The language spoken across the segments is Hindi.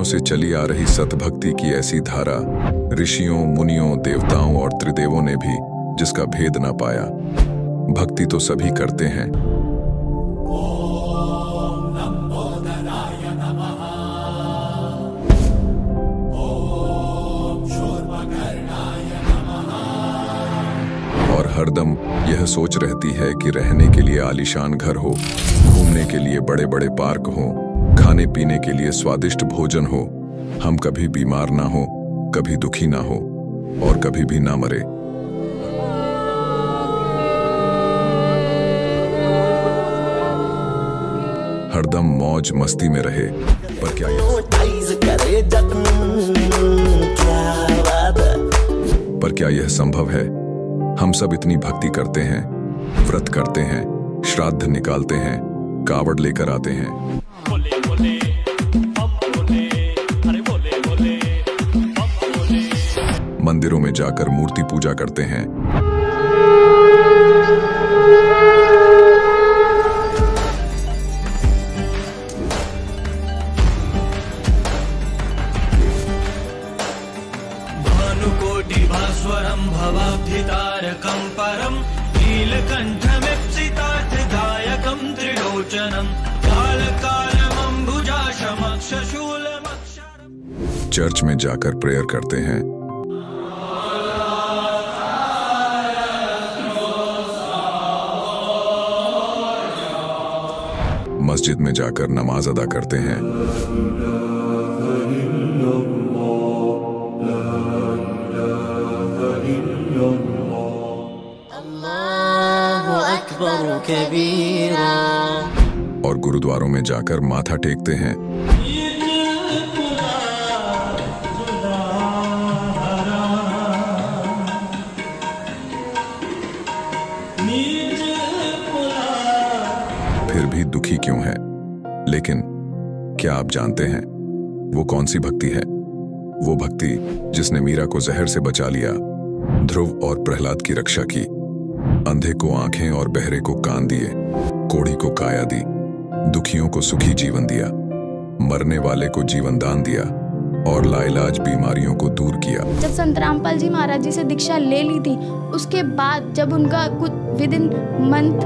से चली आ रही सतभक्ति की ऐसी धारा ऋषियों, मुनियों, देवताओं और त्रिदेवों ने भी जिसका भेद ना पाया। भक्ति तो सभी करते हैं। और हरदम यह सोच रहती है कि रहने के लिए आलीशान घर हो, घूमने के लिए बड़े बड़े पार्क हो, खाने पीने के लिए स्वादिष्ट भोजन हो, हम कभी बीमार ना हो, कभी दुखी ना हो और कभी भी ना मरे। हरदम मौज मस्ती में रहे। पर क्या यह संभव है? हम सब इतनी भक्ति करते हैं, व्रत करते हैं, श्राद्ध निकालते हैं, कावड़ लेकर आते हैं, मंदिरों में जाकर मूर्ति पूजा करते हैं, भानुकोटि भास्वरं भवाब्धितारकं परं नीलकण्ठमिप्सितार्थदायकं त्रिलोचनं कालकालमम्बुजाशमक्षशूलमक्षरम्। चर्च में जाकर प्रेयर करते हैं, मस्जिद में जाकर नमाज अदा करते हैं, अल्लाहु अकबर कबीरा, और गुरुद्वारों में जाकर माथा टेकते हैं। फिर भी दुखी क्यों है? लेकिन क्या आप जानते हैं वो कौन सी भक्ति है? वो भक्ति जिसने मीरा को जहर से बचा लिया, ध्रुव और प्रहलाद की रक्षा की, अंधे को आंखें और बहरे को कान दिए, कोढ़ी को काया दी, दुखियों को सुखी जीवन दिया, मरने वाले को जीवन दान दिया और लाइलाज बीमारियों को दूर किया। जब संत रामपाल जी महाराज जी से दीक्षा ले ली थी, उसके बाद जब उनका कुछ विद इन मंथ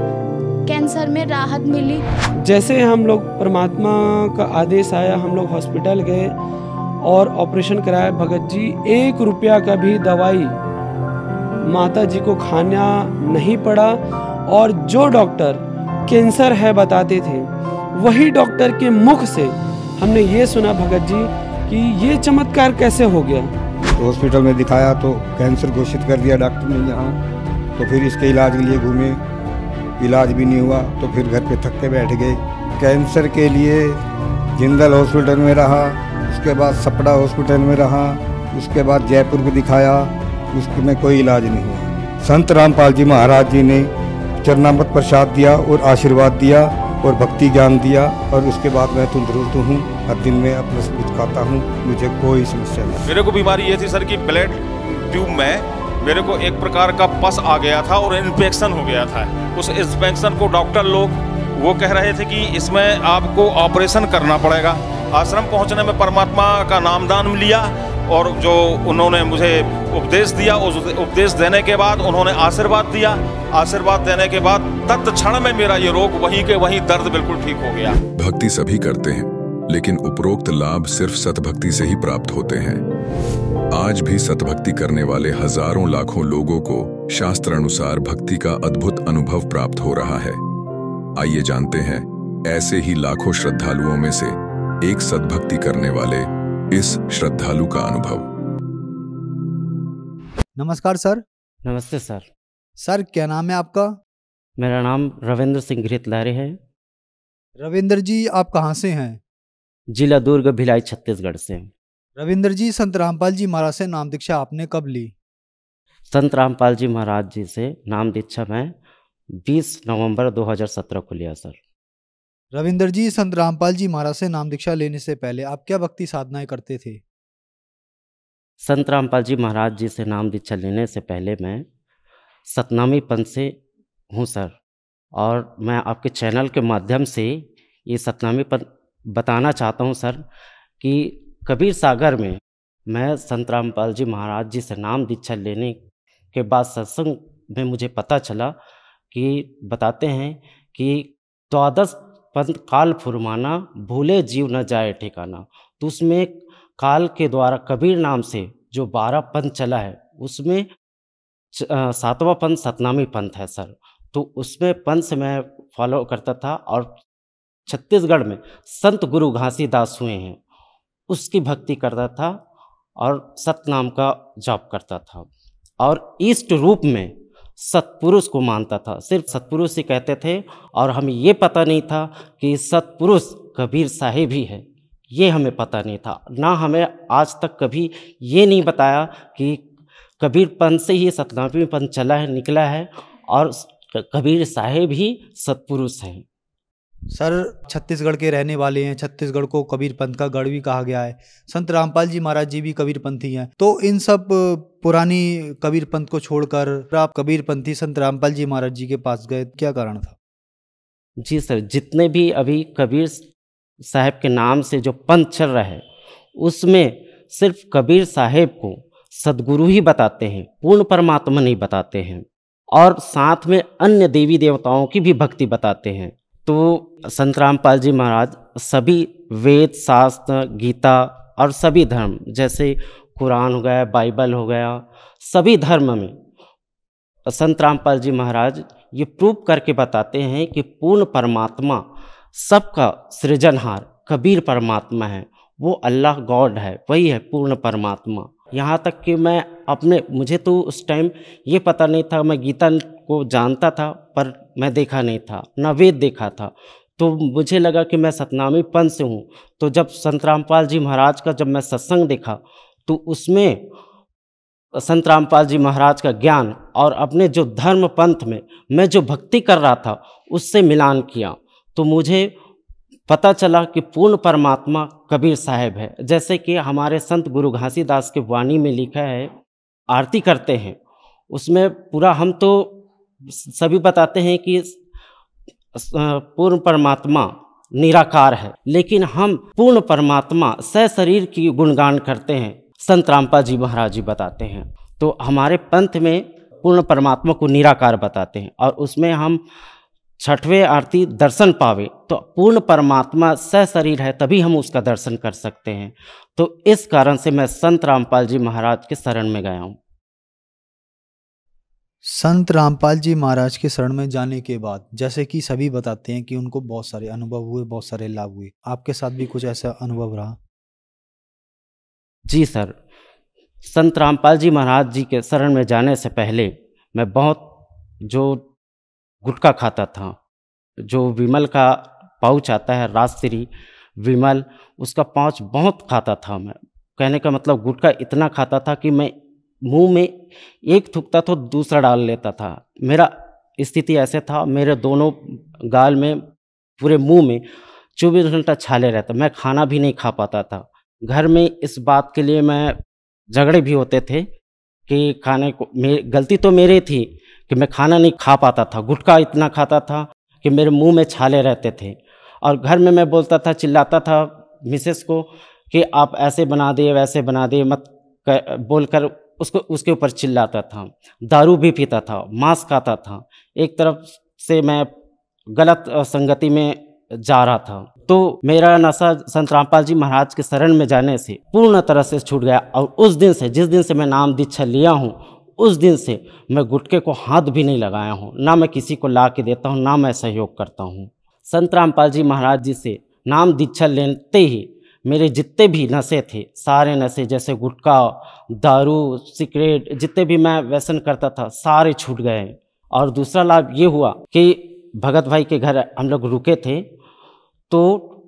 कैंसर में राहत मिली। जैसे हम लोग परमात्मा का आदेश आया, हम लोग हॉस्पिटल गए और ऑपरेशन कराया। भगत जी 1 रुपया का भी दवाई माता जी को खाना नहीं पड़ा, और जो डॉक्टर कैंसर है बताते थे, वही डॉक्टर के मुख से हमने ये सुना भगत जी कि ये चमत्कार कैसे हो गया। तो हॉस्पिटल में दिखाया तो कैंसर घोषित कर दिया डॉक्टर ने यहाँ। तो फिर इसके इलाज के लिए घूमे, इलाज भी नहीं हुआ, तो फिर घर पे थक के बैठ गए। कैंसर के लिए जिंदल हॉस्पिटल में रहा, उसके बाद सपड़ा हॉस्पिटल में रहा, उसके बाद जयपुर में दिखाया, उसमें कोई इलाज नहीं हुआ। संत रामपाल जी महाराज जी ने चरणामृत प्रसाद दिया और आशीर्वाद दिया और भक्ति ज्ञान दिया, और उसके बाद मैं तंदुरुस्त हूँ। हर दिन में अपना सब कुछ खाता हूँ, मुझे कोई समस्या नहीं। मेरे को बीमारी ये थी सर कि ब्लड ट्यूब में मेरे को एक प्रकार का पस आ गया था और इन्फेक्शन हो गया था। उस इन्फेक्शन को डॉक्टर लोग वो कह रहे थे कि इसमें आपको ऑपरेशन करना पड़ेगा। आश्रम पहुंचने में परमात्मा का नामदान लिया और जो उन्होंने मुझे उपदेश दिया, उस उपदेश देने के बाद उन्होंने आशीर्वाद दिया। आशीर्वाद देने के बाद तत्क्षण में मेरा ये रोग वहीं के वहीं दर्द बिल्कुल ठीक हो गया। भक्ति सभी करते हैं, लेकिन उपरोक्त लाभ सिर्फ सतभक्ति से ही प्राप्त होते हैं। आज भी सतभक्ति करने वाले हजारों लाखों लोगों को शास्त्र अनुसार भक्ति का अद्भुत अनुभव प्राप्त हो रहा है। आइए जानते हैं ऐसे ही लाखों श्रद्धालुओं में से एक सतभक्ति करने वाले इस श्रद्धालु का अनुभव। नमस्कार सर। नमस्ते सर। सर क्या नाम है आपका? मेरा नाम रविंद्र सिंह घृतलहरे है। रविंद्र जी आप कहाँ से हैं? जिला दुर्ग, भिलाई, छत्तीसगढ़ से। रविंद्र जी संत रामपाल जी महाराज से नाम दीक्षा आपने कब ली? संत रामपाल जी महाराज जी से नाम दीक्षा मैं 20 नवंबर 2017 को लिया सर। रविंद्र जी संत रामपाल जी महाराज से नाम दीक्षा लेने से पहले आप क्या भक्ति साधनाएं करते थे? संत रामपाल जी महाराज जी से नाम दीक्षा लेने से पहले मैं सतनामी पंथ से हूँ सर, और मैं आपके चैनल के माध्यम से ये सतनामी पंथ बताना चाहता हूँ सर कि कबीर सागर में मैं संत रामपाल जी महाराज जी से नाम दीक्षा लेने के बाद सत्संग में मुझे पता चला कि बताते हैं कि 12 पंथ काल फुरमाना, भूले जीव न जाए ठिकाना। तो उसमें काल के द्वारा कबीर नाम से जो 12 पंथ चला है उसमें 7वां पंथ सतनामी पंथ है सर। तो उसमें पंथ से मैं फॉलो करता था और छत्तीसगढ़ में संत गुरु घासीदास हुए हैं उसकी भक्ति करता था और सतनाम का जाप करता था। और इष्ट रूप में सतपुरुष को मानता था, सिर्फ सतपुरुष ही कहते थे। और हमें ये पता नहीं था कि सतपुरुष कबीर साहिब ही है, ये हमें पता नहीं था। ना हमें आज तक कभी ये नहीं बताया कि कबीर पंथ से ही सतनामी पंथ चला है, निकला है और कबीर साहिब ही सतपुरुष हैं। सर छत्तीसगढ़ के रहने वाले हैं, छत्तीसगढ़ को कबीर पंथ का गढ़ भी कहा गया है। संत रामपाल जी महाराज जी भी कबीर पंथी हैं। तो इन सब पुरानी कबीर पंथ को छोड़कर आप कबीर पंथी संत रामपाल जी महाराज जी के पास गए, क्या कारण था? जी सर, जितने भी अभी कबीर साहब के नाम से जो पंथ चल रहा है उसमें सिर्फ कबीर साहब को सदगुरु ही बताते हैं, पूर्ण परमात्मा नहीं बताते हैं। और साथ में अन्य देवी देवताओं की भी भक्ति बताते हैं। तो संत रामपाल जी महाराज सभी वेद शास्त्र, गीता और सभी धर्म जैसे कुरान हो गया, बाइबल हो गया, सभी धर्म में संत रामपाल जी महाराज ये प्रूव करके बताते हैं कि पूर्ण परमात्मा, सबका सृजनहार कबीर परमात्मा है। वो अल्लाह गॉड है, वही है पूर्ण परमात्मा। यहाँ तक कि मुझे तो उस टाइम ये पता नहीं था, मैं गीता को जानता था पर मैं देखा नहीं था, ना वेद देखा था। तो मुझे लगा कि मैं सतनामी पंथ से हूँ। तो जब संत रामपाल जी महाराज का जब मैं सत्संग देखा तो उसमें संत रामपाल जी महाराज का ज्ञान और अपने जो धर्म पंथ में मैं जो भक्ति कर रहा था उससे मिलान किया। तो मुझे पता चला कि पूर्ण परमात्मा कबीर साहब है। जैसे कि हमारे संत गुरु घासीदास के वाणी में लिखा है, आरती करते हैं उसमें पूरा हम तो सभी बताते हैं कि पूर्ण परमात्मा निराकार है, लेकिन हम पूर्ण परमात्मा सशरीर की गुणगान करते हैं, संत रामपाल जी महाराज जी बताते हैं। तो हमारे पंथ में पूर्ण परमात्मा को निराकार बताते हैं और उसमें हम 6वें आरती दर्शन पावे तो पूर्ण परमात्मा सशरीर है, तभी हम उसका दर्शन कर सकते हैं। तो इस कारण से मैं संत रामपाल जी महाराज के शरण में गया हूँ। संत रामपाल जी महाराज के शरण में जाने के बाद जैसे कि सभी बताते हैं कि उनको बहुत सारे अनुभव हुए, बहुत सारे लाभ हुए, आपके साथ भी कुछ ऐसा अनुभव रहा? जी सर, संत रामपाल जी महाराज जी के शरण में जाने से पहले मैं बहुत जो गुटखा खाता था, जो विमल का पाउच आता है, राजश्री विमल, उसका पाउच बहुत खाता था मैं। कहने का मतलब गुटखा इतना खाता था कि मैं मुंह में एक थूकता तो दूसरा डाल लेता था। मेरा स्थिति ऐसे था, मेरे दोनों गाल में, पूरे मुंह में 24 घंटा छाले रहता, मैं खाना भी नहीं खा पाता था। घर में इस बात के लिए मैं झगड़े भी होते थे कि खाने को, गलती तो मेरी थी कि मैं खाना नहीं खा पाता था। गुटखा इतना खाता था कि मेरे मुंह में छाले रहते थे और घर में मैं बोलता था, चिल्लाता था मिसेस को कि आप ऐसे बना दिए, वैसे बना दिए मत बोलकर उसके ऊपर चिल्लाता था। दारू भी पीता था, मांस खाता था, एक तरफ से मैं गलत संगति में जा रहा था। तो मेरा नशा संत रामपाल जी महाराज के शरण में जाने से पूर्ण तरह से छूट गया। और उस दिन से, जिस दिन से मैं नाम दीक्षा लिया हूँ, उस दिन से मैं गुटखे को हाथ भी नहीं लगाया हूँ, ना मैं किसी को ला के देता हूँ, ना मैं सहयोग करता हूँ। संत रामपाल जी महाराज जी से नाम दीक्षा लेते ही मेरे जितने भी नशे थे, सारे नशे जैसे गुटखा, दारू, सिगरेट, जितने भी मैं व्यसन करता था, सारे छूट गए। और दूसरा लाभ ये हुआ कि भगत भाई के घर हम लोग रुके थे, तो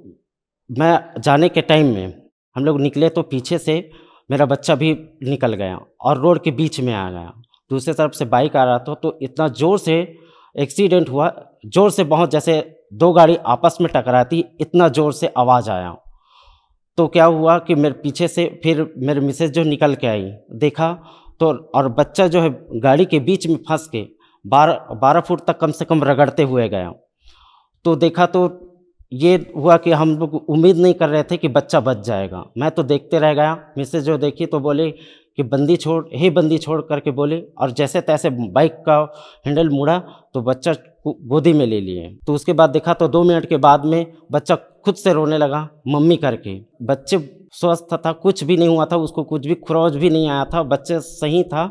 मैं जाने के टाइम में हम लोग निकले तो पीछे से मेरा बच्चा भी निकल गया और रोड के बीच में आ गया। दूसरे तरफ से बाइक आ रहा था तो इतना ज़ोर से एक्सीडेंट हुआ, ज़ोर से बहुत, जैसे दो गाड़ी आपस में टकराती, इतना ज़ोर से आवाज़ आया। तो क्या हुआ कि मेरे पीछे से फिर मेरे मिसेज जो निकल के आई, देखा तो, और बच्चा जो है गाड़ी के बीच में फंस के 12 फुट तक कम से कम रगड़ते हुए गया। तो देखा तो ये हुआ कि हम लोग उम्मीद नहीं कर रहे थे कि बच्चा बच जाएगा। मैं तो देखते रह गया। मिसेज जो देखी तो बोले कि बंदी छोड़ करके बोले, और जैसे तैसे बाइक का हैंडल मुड़ा तो बच्चा गोदी में ले लिए। तो उसके बाद देखा तो 2 मिनट के बाद में बच्चा खुद से रोने लगा मम्मी करके। बच्चे स्वस्थ था, कुछ भी नहीं हुआ था, उसको कुछ भी खरोच भी नहीं आया था, बच्चे सही था।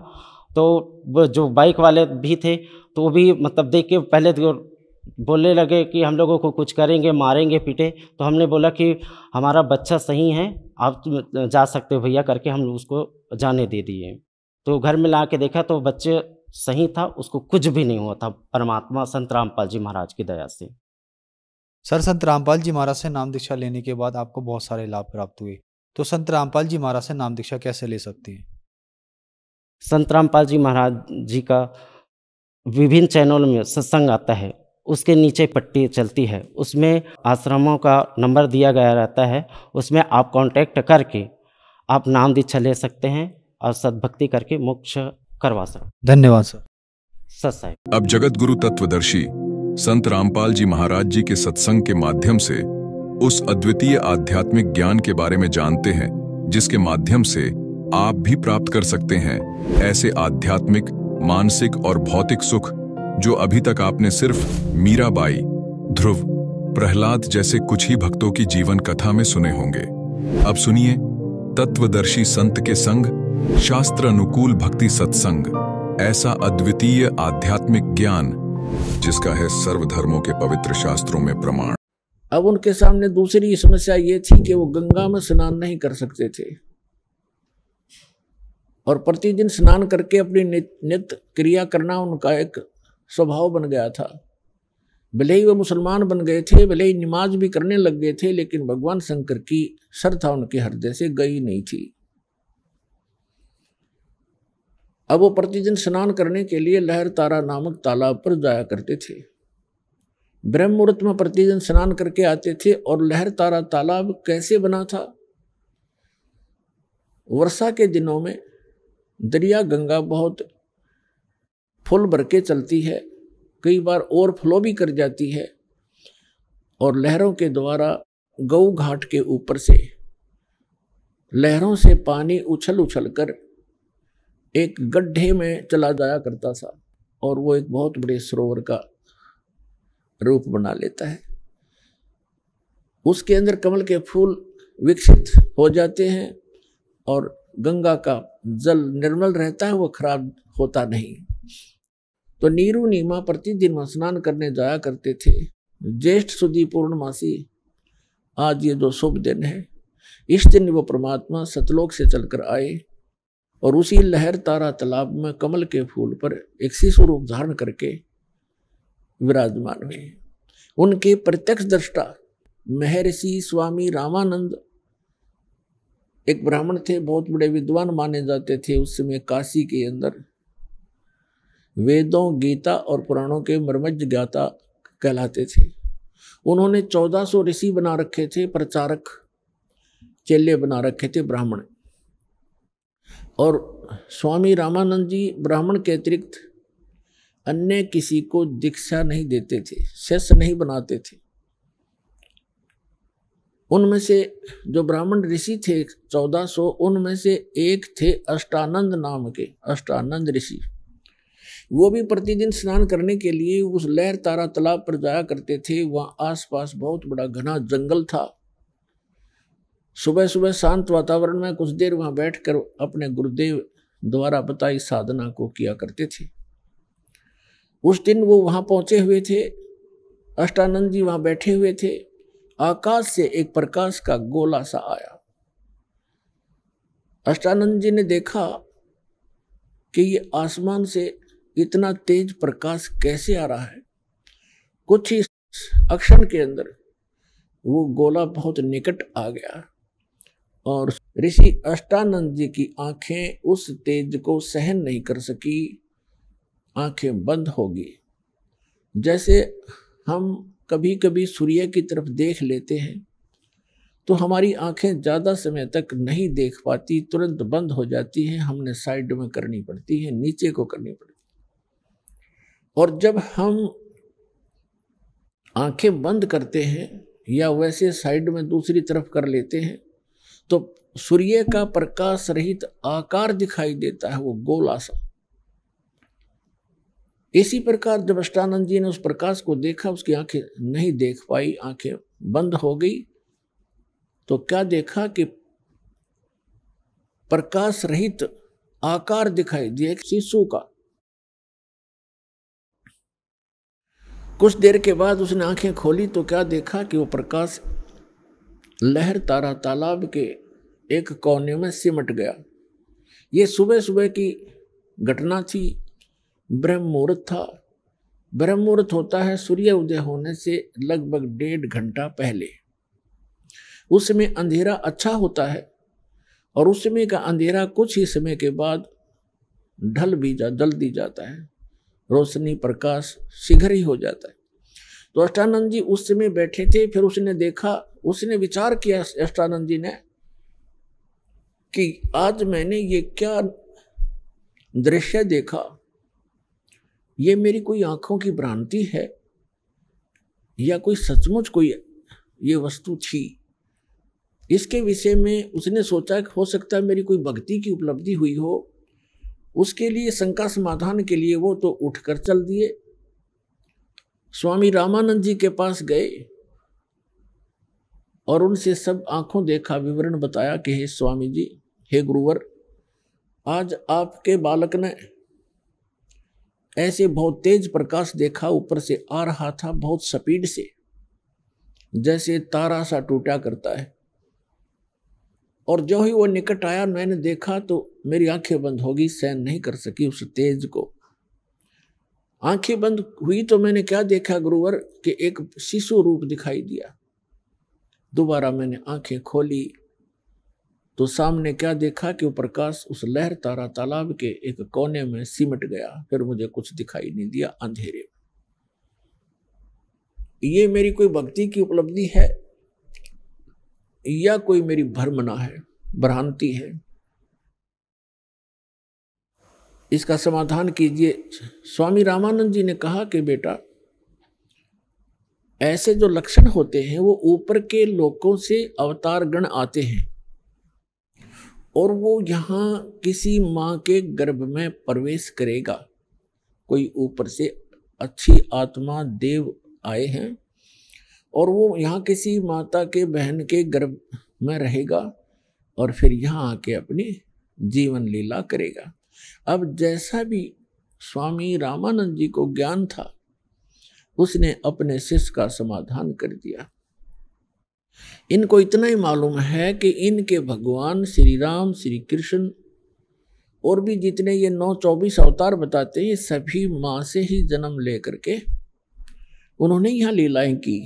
तो जो बाइक वाले भी थे तो वो भी मतलब देख के पहले तो बोलने लगे कि हम लोगों को कुछ करेंगे, मारेंगे, पीटे। तो हमने बोला कि हमारा बच्चा सही है, आप जा सकते हो भैया करके हम उसको जाने दे दिए। तो घर में ला के देखा तो बच्चे सही था, उसको कुछ भी नहीं हुआ था, परमात्मा संत रामपाल जी महाराज की दया से। सर, संत रामपाल जी महाराज से नाम दीक्षा लेने के बाद आपको बहुत सारे लाभ प्राप्त हुए, तो संत रामपाल जी महाराज से नाम दीक्षा कैसे ले सकते हैं? संत रामपाल जी महाराज जी का विभिन्न चैनलों में सत्संग आता है, उसके नीचे पट्टी चलती है, उसमें आश्रमों का नंबर दिया गया रहता है, उसमें आप कांटेक्ट करके आप नाम दीक्षा ले सकते हैं और सद्भक्ति करके मोक्ष करवा सकते हैं। धन्यवाद सर। सत साहिब। अब जगत गुरु तत्वदर्शी संत रामपाल जी महाराज जी के सत्संग के माध्यम से उस अद्वितीय आध्यात्मिक ज्ञान के बारे में जानते हैं, जिसके माध्यम से आप भी प्राप्त कर सकते हैं ऐसे आध्यात्मिक, मानसिक और भौतिक सुख जो अभी तक आपने सिर्फ मीराबाई, ध्रुव, प्रहलाद जैसे कुछ ही भक्तों की जीवन कथा में सुने होंगे। अब सुनिए तत्वदर्शी संत के संग शास्त्र अनुकूल भक्ति सत्संग, ऐसा अद्वितीय आध्यात्मिक ज्ञान जिसका है सर्वधर्मों के पवित्र शास्त्रों में प्रमाण। अब उनके सामने दूसरी समस्या ये थी कि वो गंगा में स्नान नहीं कर सकते थे और प्रतिदिन स्नान करके अपनी नित्य क्रिया करना उनका एक स्वभाव बन गया था। भले ही वो मुसलमान बन गए थे, भले ही नमाज भी करने लग गए थे, लेकिन भगवान शंकर की श्रद्धा उनके हृदय से गई नहीं थी। अब वो प्रतिदिन स्नान करने के लिए लहर तारा नामक तालाब पर जाया करते थे। ब्रह्म मुहूर्त में प्रतिदिन स्नान करके आते थे। और लहर तारा तालाब कैसे बना था? वर्षा के दिनों में दरिया गंगा बहुत फुल भर के चलती है, कई बार ओवरफ्लो भी कर जाती है, और लहरों के द्वारा गऊ घाट के ऊपर से लहरों से पानी उछल उछल कर एक गड्ढे में चला जाया करता था और वो एक बहुत बड़े सरोवर का रूप बना लेता है। उसके अंदर कमल के फूल विकसित हो जाते हैं और गंगा का जल निर्मल रहता है, वो खराब होता नहीं। तो नीरू नीमा प्रतिदिन स्नान करने जाया करते थे। ज्येष्ठ सुदी पूर्णमासी, आज ये जो शुभ दिन है, इस दिन वो परमात्मा सतलोक से चलकर आए और उसी लहर तारा तालाब में कमल के फूल पर एक शिशु रूप धारण करके विराजमान हुए। उनके प्रत्यक्ष दृष्टा महर्षि स्वामी रामानंद एक ब्राह्मण थे, बहुत बड़े विद्वान माने जाते थे। उस समय काशी के अंदर वेदों, गीता और पुराणों के मर्मज्ञ ज्ञाता कहलाते थे। उन्होंने 1400 ऋषि बना रखे थे, प्रचारक चेले बना रखे थे ब्राह्मण। और स्वामी रामानंद जी ब्राह्मण के अतिरिक्त अन्य किसी को दीक्षा नहीं देते थे, शिष्य नहीं बनाते थे। उनमें से जो ब्राह्मण ऋषि थे 1400, उनमें से एक थे अष्टानंद नाम के, अष्टानंद ऋषि। वो भी प्रतिदिन स्नान करने के लिए उस लहर तारा तालाब पर जाया करते थे। वहाँ आसपास बहुत बड़ा घना जंगल था। सुबह सुबह शांत वातावरण में कुछ देर वहाँ बैठकर अपने गुरुदेव द्वारा बताई साधना को किया करते थे। उस दिन वो वहाँ पहुँचे हुए थे, अष्टानंद जी वहाँ बैठे हुए थे। आकाश से एक प्रकाश का गोला सा आया। अष्टानंद जी ने देखा कि ये आसमान से इतना तेज प्रकाश कैसे आ रहा है। कुछ ही क्षण के अंदर वो गोला बहुत निकट आ गया और ऋषि अष्टानंद जी की आंखें उस तेज को सहन नहीं कर सकी, आंखें बंद हो गई। जैसे हम कभी कभी सूर्य की तरफ देख लेते हैं तो हमारी आंखें ज़्यादा समय तक नहीं देख पाती, तुरंत बंद हो जाती हैं, हमने साइड में करनी पड़ती है, नीचे को करनी पड़ती है। और जब हम आंखें बंद करते हैं या वैसे साइड में दूसरी तरफ कर लेते हैं तो सूर्य का प्रकाश रहित आकार दिखाई देता है, वो गोला सा। इसी प्रकार जब अष्टानंद जी ने उस प्रकाश को देखा, उसकी आंखें नहीं देख पाई, आंखें बंद हो गई, तो क्या देखा कि प्रकाश रहित आकार दिखाई दिया एक शिशु का। कुछ देर के बाद उसने आंखें खोली तो क्या देखा कि वो प्रकाश लहर तारा तालाब के एक कोने में सिमट गया। ये सुबह सुबह की घटना थी, ब्रह्म मुहूर्त था। ब्रह्म मुहूर्त होता है सूर्य उदय होने से लगभग 1.5 घंटा पहले। उस समय अंधेरा अच्छा होता है और उस समय का अंधेरा कुछ ही समय के बाद जल्दी जाता है, रोशनी प्रकाश शीघ्र ही हो जाता है। तो अष्टानंद जी उस समय बैठे थे, फिर उसने देखा, उसने विचार किया अष्टानंद जी ने कि आज मैंने ये क्या दृश्य देखा, ये मेरी कोई आंखों की भ्रांति है या कोई सचमुच कोई ये वस्तु थी। इसके विषय में उसने सोचा कि हो सकता है मेरी कोई भक्ति की उपलब्धि हुई हो। उसके लिए शंका समाधान के लिए वो तो उठकर चल दिए, स्वामी रामानंद जी के पास गए और उनसे सब आंखों देखा विवरण बताया कि हे स्वामी जी, हे गुरुवर, आज आपके बालक ने ऐसे बहुत तेज प्रकाश देखा, ऊपर से आ रहा था बहुत स्पीड से, जैसे तारा सा टूटा करता है। और जो ही वो निकट आया मैंने देखा तो मेरी आंखें बंद हो गई, सहन नहीं कर सकी उस तेज को। आंखें बंद हुई तो मैंने क्या देखा गुरुवर कि एक शिशु रूप दिखाई दिया। दोबारा मैंने आंखें खोली तो सामने क्या देखा कि वो प्रकाश उस लहर तारा तालाब के एक कोने में सिमट गया। फिर मुझे कुछ दिखाई नहीं दिया अंधेरे में। ये मेरी कोई भक्ति की उपलब्धि है या कोई मेरी भ्रमना है, भ्रांति है? इसका समाधान कीजिए। स्वामी रामानंद जी ने कहा कि बेटा, ऐसे जो लक्षण होते हैं वो ऊपर के लोकों से अवतार गण आते हैं और वो यहाँ किसी माँ के गर्भ में प्रवेश करेगा। कोई ऊपर से अच्छी आत्मा देव आए हैं और वो यहाँ किसी माता के बहन के गर्भ में रहेगा और फिर यहाँ आके अपनी जीवन लीला करेगा। अब जैसा भी स्वामी रामानंद जी को ज्ञान था उसने अपने शिष्य का समाधान कर दिया। इनको इतना ही मालूम है कि इनके भगवान श्री राम, श्री कृष्ण और भी जितने ये 9-24 अवतार बताते हैं, ये सभी माँ से ही जन्म लेकर के उन्होंने यहाँ लीलाएं की।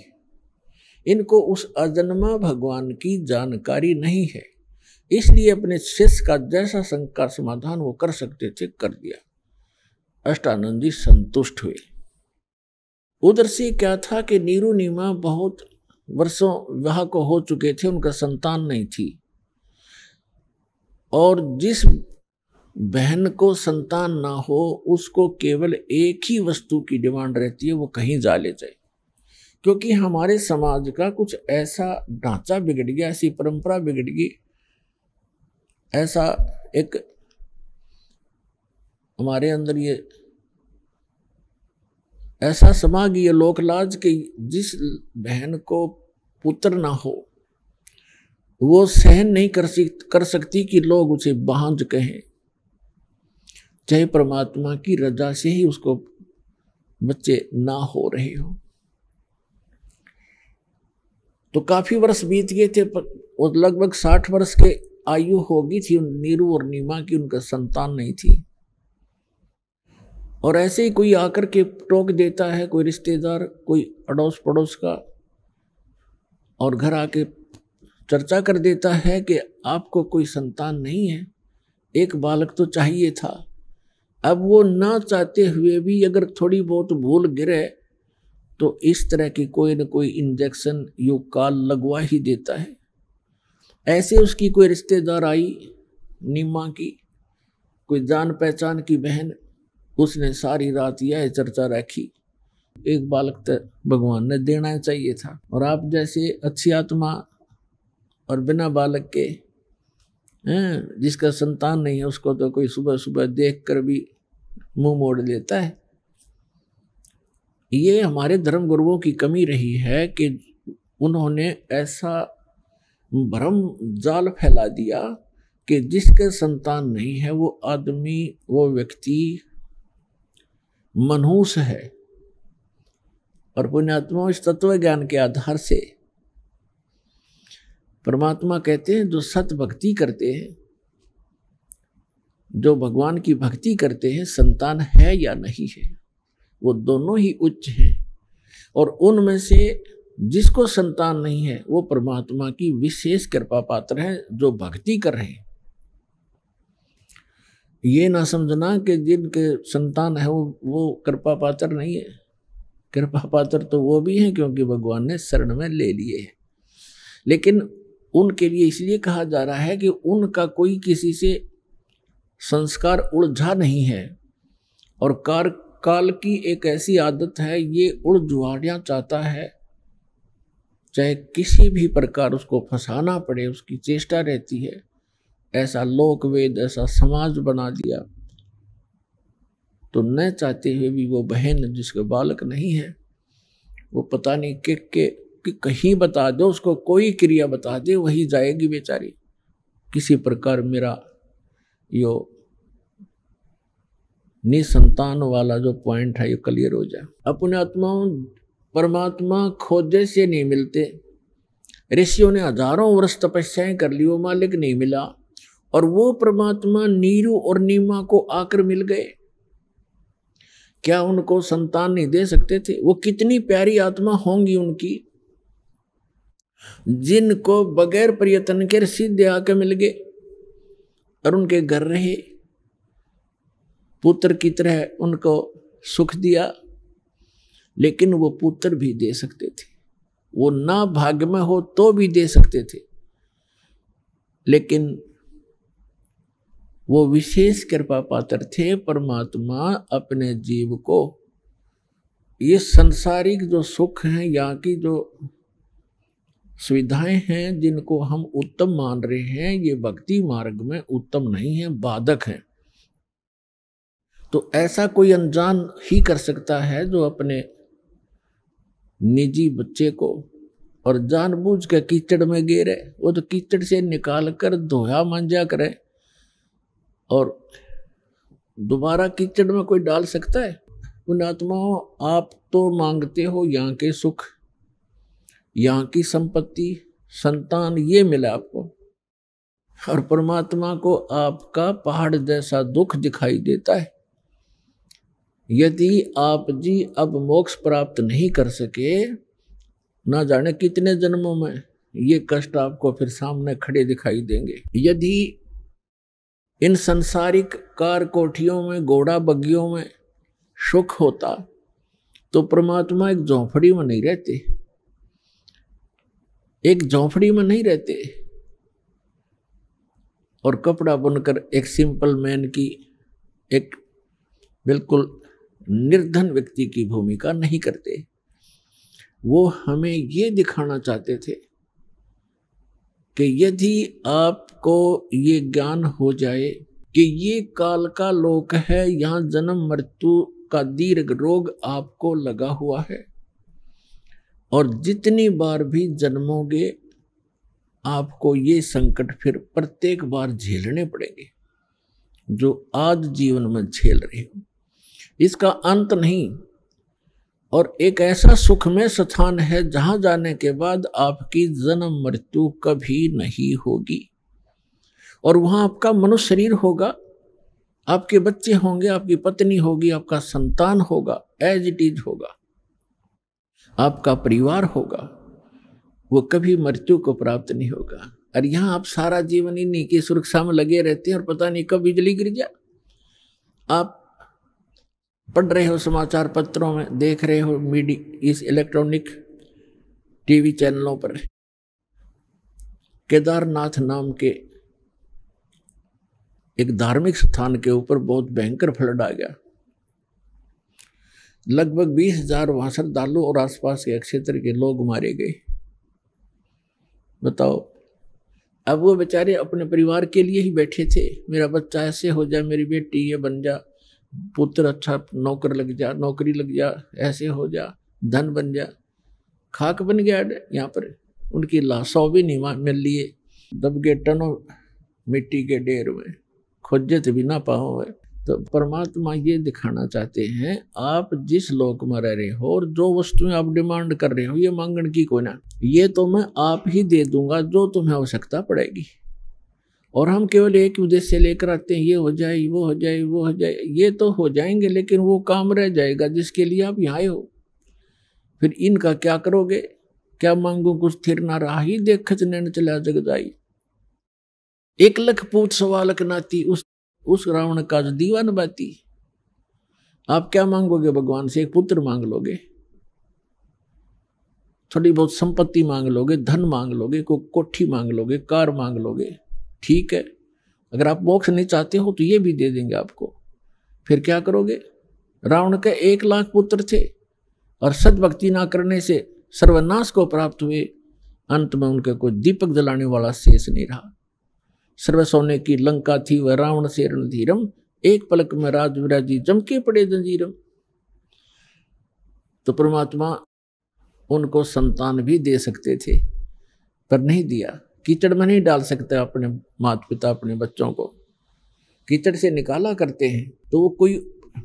इनको उस अजन्मा भगवान की जानकारी नहीं है, इसलिए अपने शिष्य का जैसा शंका का समाधान वो कर सकते थे कर दिया। अष्टानंद जी संतुष्ट हुए। उधर से क्या था कि नीरू नीमा बहुत वर्षों विवाह को हो चुके थे, उनका संतान नहीं थी और जिस बहन को संतान ना हो उसको केवल एक ही वस्तु की डिमांड रहती है, वो कहीं जा ले जाए। क्योंकि हमारे समाज का कुछ ऐसा ढांचा बिगड़ गया, ऐसी परंपरा बिगड़ गई, ऐसा एक हमारे अंदर ये ऐसा समा गई ये लोकलाज कि जिस बहन को पुत्र ना हो वो सहन नहीं कर सकती कि लोग उसे बांझ कहें, चाहे परमात्मा की रजा से ही उसको बच्चे ना हो रहे हो। तो काफी वर्ष बीत गए थे और लगभग 60 वर्ष के आयु होगी थी नीरू और नीमा की, उनका संतान नहीं थी। और ऐसे ही कोई आकर के टोक देता है, कोई रिश्तेदार, कोई अड़ोस पड़ोस का, और घर आके चर्चा कर देता है कि आपको कोई संतान नहीं है, एक बालक तो चाहिए था। अब वो ना चाहते हुए भी अगर थोड़ी बहुत भूल गिरे तो इस तरह की कोई न कोई इंजेक्शन युग काल लगवा ही देता है। ऐसे उसकी कोई रिश्तेदार आई, नीमा की कोई जान पहचान की बहन, उसने सारी रात यह चर्चा रखी एक बालक तो भगवान ने देना चाहिए था। और आप जैसे अच्छी आत्मा और बिना बालक के जिसका संतान नहीं है उसको तो कोई सुबह सुबह देख कर भी मुंह मोड़ लेता है। ये हमारे धर्म गुरुओं की कमी रही है कि उन्होंने ऐसा भ्रम जाल फैला दिया कि जिसके संतान नहीं है वो आदमी, वो व्यक्ति मनहूस है। और पुण्यात्मा इस तत्व ज्ञान के आधार से परमात्मा कहते हैं जो सत भक्ति करते हैं, जो भगवान की भक्ति करते हैं, संतान है या नहीं है, वो दोनों ही उच्च हैं। और उनमें से जिसको संतान नहीं है वो परमात्मा की विशेष कृपा पात्र है जो भक्ति कर रहे हैं। ये ना समझना कि जिनके संतान है वो कृपा पात्र नहीं है। कृपा पात्र तो वो भी हैं क्योंकि भगवान ने शरण में ले लिए हैं, लेकिन उनके लिए इसलिए कहा जा रहा है कि उनका कोई किसी से संस्कार उलझा नहीं है। और काल की एक ऐसी आदत है, ये उलझुआना चाहता है, चाहे किसी भी प्रकार उसको फंसाना पड़े उसकी चेष्टा रहती है। ऐसा लोक वेद, ऐसा समाज बना दिया तो न चाहते हुए भी वो बहन जिसके बालक नहीं है वो पता नहीं कि कहीं बता दो उसको, कोई क्रिया बता दे वही जाएगी बेचारी। किसी प्रकार मेरा यो निसंतान वाला जो पॉइंट है ये क्लियर हो जाए। अपने आत्माओं परमात्मा खोजे से नहीं मिलते। ऋषियों ने हजारों वर्ष तपस्याएं कर ली, वो मालिक नहीं मिला, और वो परमात्मा नीरू और नीमा को आकर मिल गए। क्या उनको संतान नहीं दे सकते थे? वो कितनी प्यारी आत्मा होंगी उनकी, जिनको बगैर प्रयत्न के सीधे आके मिल गए और उनके घर रहे, पुत्र की तरह उनको सुख दिया। लेकिन वो पुत्र भी दे सकते थे, वो ना भाग्य में हो तो भी दे सकते थे, लेकिन वो विशेष कृपा पात्र थे। परमात्मा अपने जीव को ये संसारिक जो सुख हैं, यहाँ की जो सुविधाएं हैं जिनको हम उत्तम मान रहे हैं, ये भक्ति मार्ग में उत्तम नहीं है, बाधक है। तो ऐसा कोई अनजान ही कर सकता है जो अपने निजी बच्चे को और जानबूझ के कीचड़ में गिरे, वो तो कीचड़ से निकाल कर धोया मांजा करे और दोबारा कीचड़ में कोई डाल सकता है? पुण्यात्माओं, आप तो मांगते हो यहाँ के सुख, यहाँ की संपत्ति, संतान, ये मिला आपको, और परमात्मा को आपका पहाड़ जैसा दुख दिखाई देता है। यदि आप जी अब मोक्ष प्राप्त नहीं कर सके, ना जाने कितने जन्मों में ये कष्ट आपको फिर सामने खड़े दिखाई देंगे। यदि इन संसारिक कार कोठियों में, घोड़ा बग्गियों में सुख होता तो परमात्मा एक झोंपड़ी में नहीं रहते, एक झोंपड़ी में नहीं रहते और कपड़ा बुनकर एक सिंपल मैन की, एक बिल्कुल निर्धन व्यक्ति की भूमिका नहीं करते। वो हमें ये दिखाना चाहते थे कि यदि आपको ये ज्ञान हो जाए कि ये काल का लोक है, यहाँ जन्म मृत्यु का दीर्घ रोग आपको लगा हुआ है और जितनी बार भी जन्मोगे आपको ये संकट फिर प्रत्येक बार झेलने पड़ेंगे जो आज जीवन में झेल रहे हो, इसका अंत नहीं। और एक ऐसा सुखमय स्थान है जहां जाने के बाद आपकी जन्म मृत्यु कभी नहीं होगी, और वहां आपका मनुष्य शरीर होगा, आपके बच्चे होंगे, आपकी पत्नी होगी, आपका संतान होगा, एज इट इज होगा, आपका परिवार होगा, वो कभी मृत्यु को प्राप्त नहीं होगा। और यहाँ आप सारा जीवन इन्हीं की सुरक्षा में लगे रहते हैं और पता नहीं कब बिजली गिर जाए। आप पढ़ रहे हो समाचार पत्रों में, देख रहे हो मीडिया, इस इलेक्ट्रॉनिक टीवी चैनलों पर, केदारनाथ नाम के एक धार्मिक स्थान के ऊपर बहुत भयंकर फ्लड आ गया। लगभग 20,000 वहां श्रद्धालु और आसपास के क्षेत्र के लोग मारे गए। बताओ, अब वो बेचारे अपने परिवार के लिए ही बैठे थे, मेरा बच्चा ऐसे हो जाए, मेरी बेटी ये बन जा, पुत्र अच्छा नौकर लग जा, नौकरी लग जा, ऐसे हो जा, धन बन जा। खाक बन गया यहाँ पर। उनकी लाशों भी नहीं मिल लिए, दब गए टनों मिट्टी के ढेर में, खोजत भी ना पाओ। तो परमात्मा ये दिखाना चाहते हैं, आप जिस लोक में रह रहे हो और जो वस्तुएं आप डिमांड कर रहे हो, ये मांगने की कोई ना, ये तो मैं आप ही दे दूंगा जो तुम्हें आवश्यकता पड़ेगी। और हम केवल एक उद्देश्य लेकर आते हैं, ये हो जाए, वो हो जाए, वो हो जाए। ये तो हो जाएंगे, लेकिन वो काम रह जाएगा जिसके लिए आप यहाँ आए हो। फिर इनका क्या करोगे? क्या मांगो कुछ स्थिर ना रहा ही, देखत नैन चला जग जाई। 1 लाख पूछ सवालक नाती, उस रावण का जो दीवान बाती। आप क्या मांगोगे भगवान से? एक पुत्र मांग लोगे, थोड़ी बहुत संपत्ति मांग लोगे, धन मांग लोगे, कोई कोठी मांग लोगे, कार मांग लोगे, ठीक है। अगर आप मोक्ष नहीं चाहते हो तो ये भी दे देंगे आपको। फिर क्या करोगे? रावण के 1 लाख पुत्र थे और सद्भक्ति ना करने से सर्वनाश को प्राप्त हुए। अंत में उनका कोई दीपक जलाने वाला शेष नहीं रहा। सर्व सोने की लंका थी वह रावण से रणधीरम, एक पलक में राज विराजी जमके पड़े जंजीरम। तो परमात्मा उनको संतान भी दे सकते थे पर नहीं दिया। कीचड़ में नहीं डाल सकते अपने माता पिता अपने बच्चों को, कीचड़ से निकाला करते हैं। तो वो कोई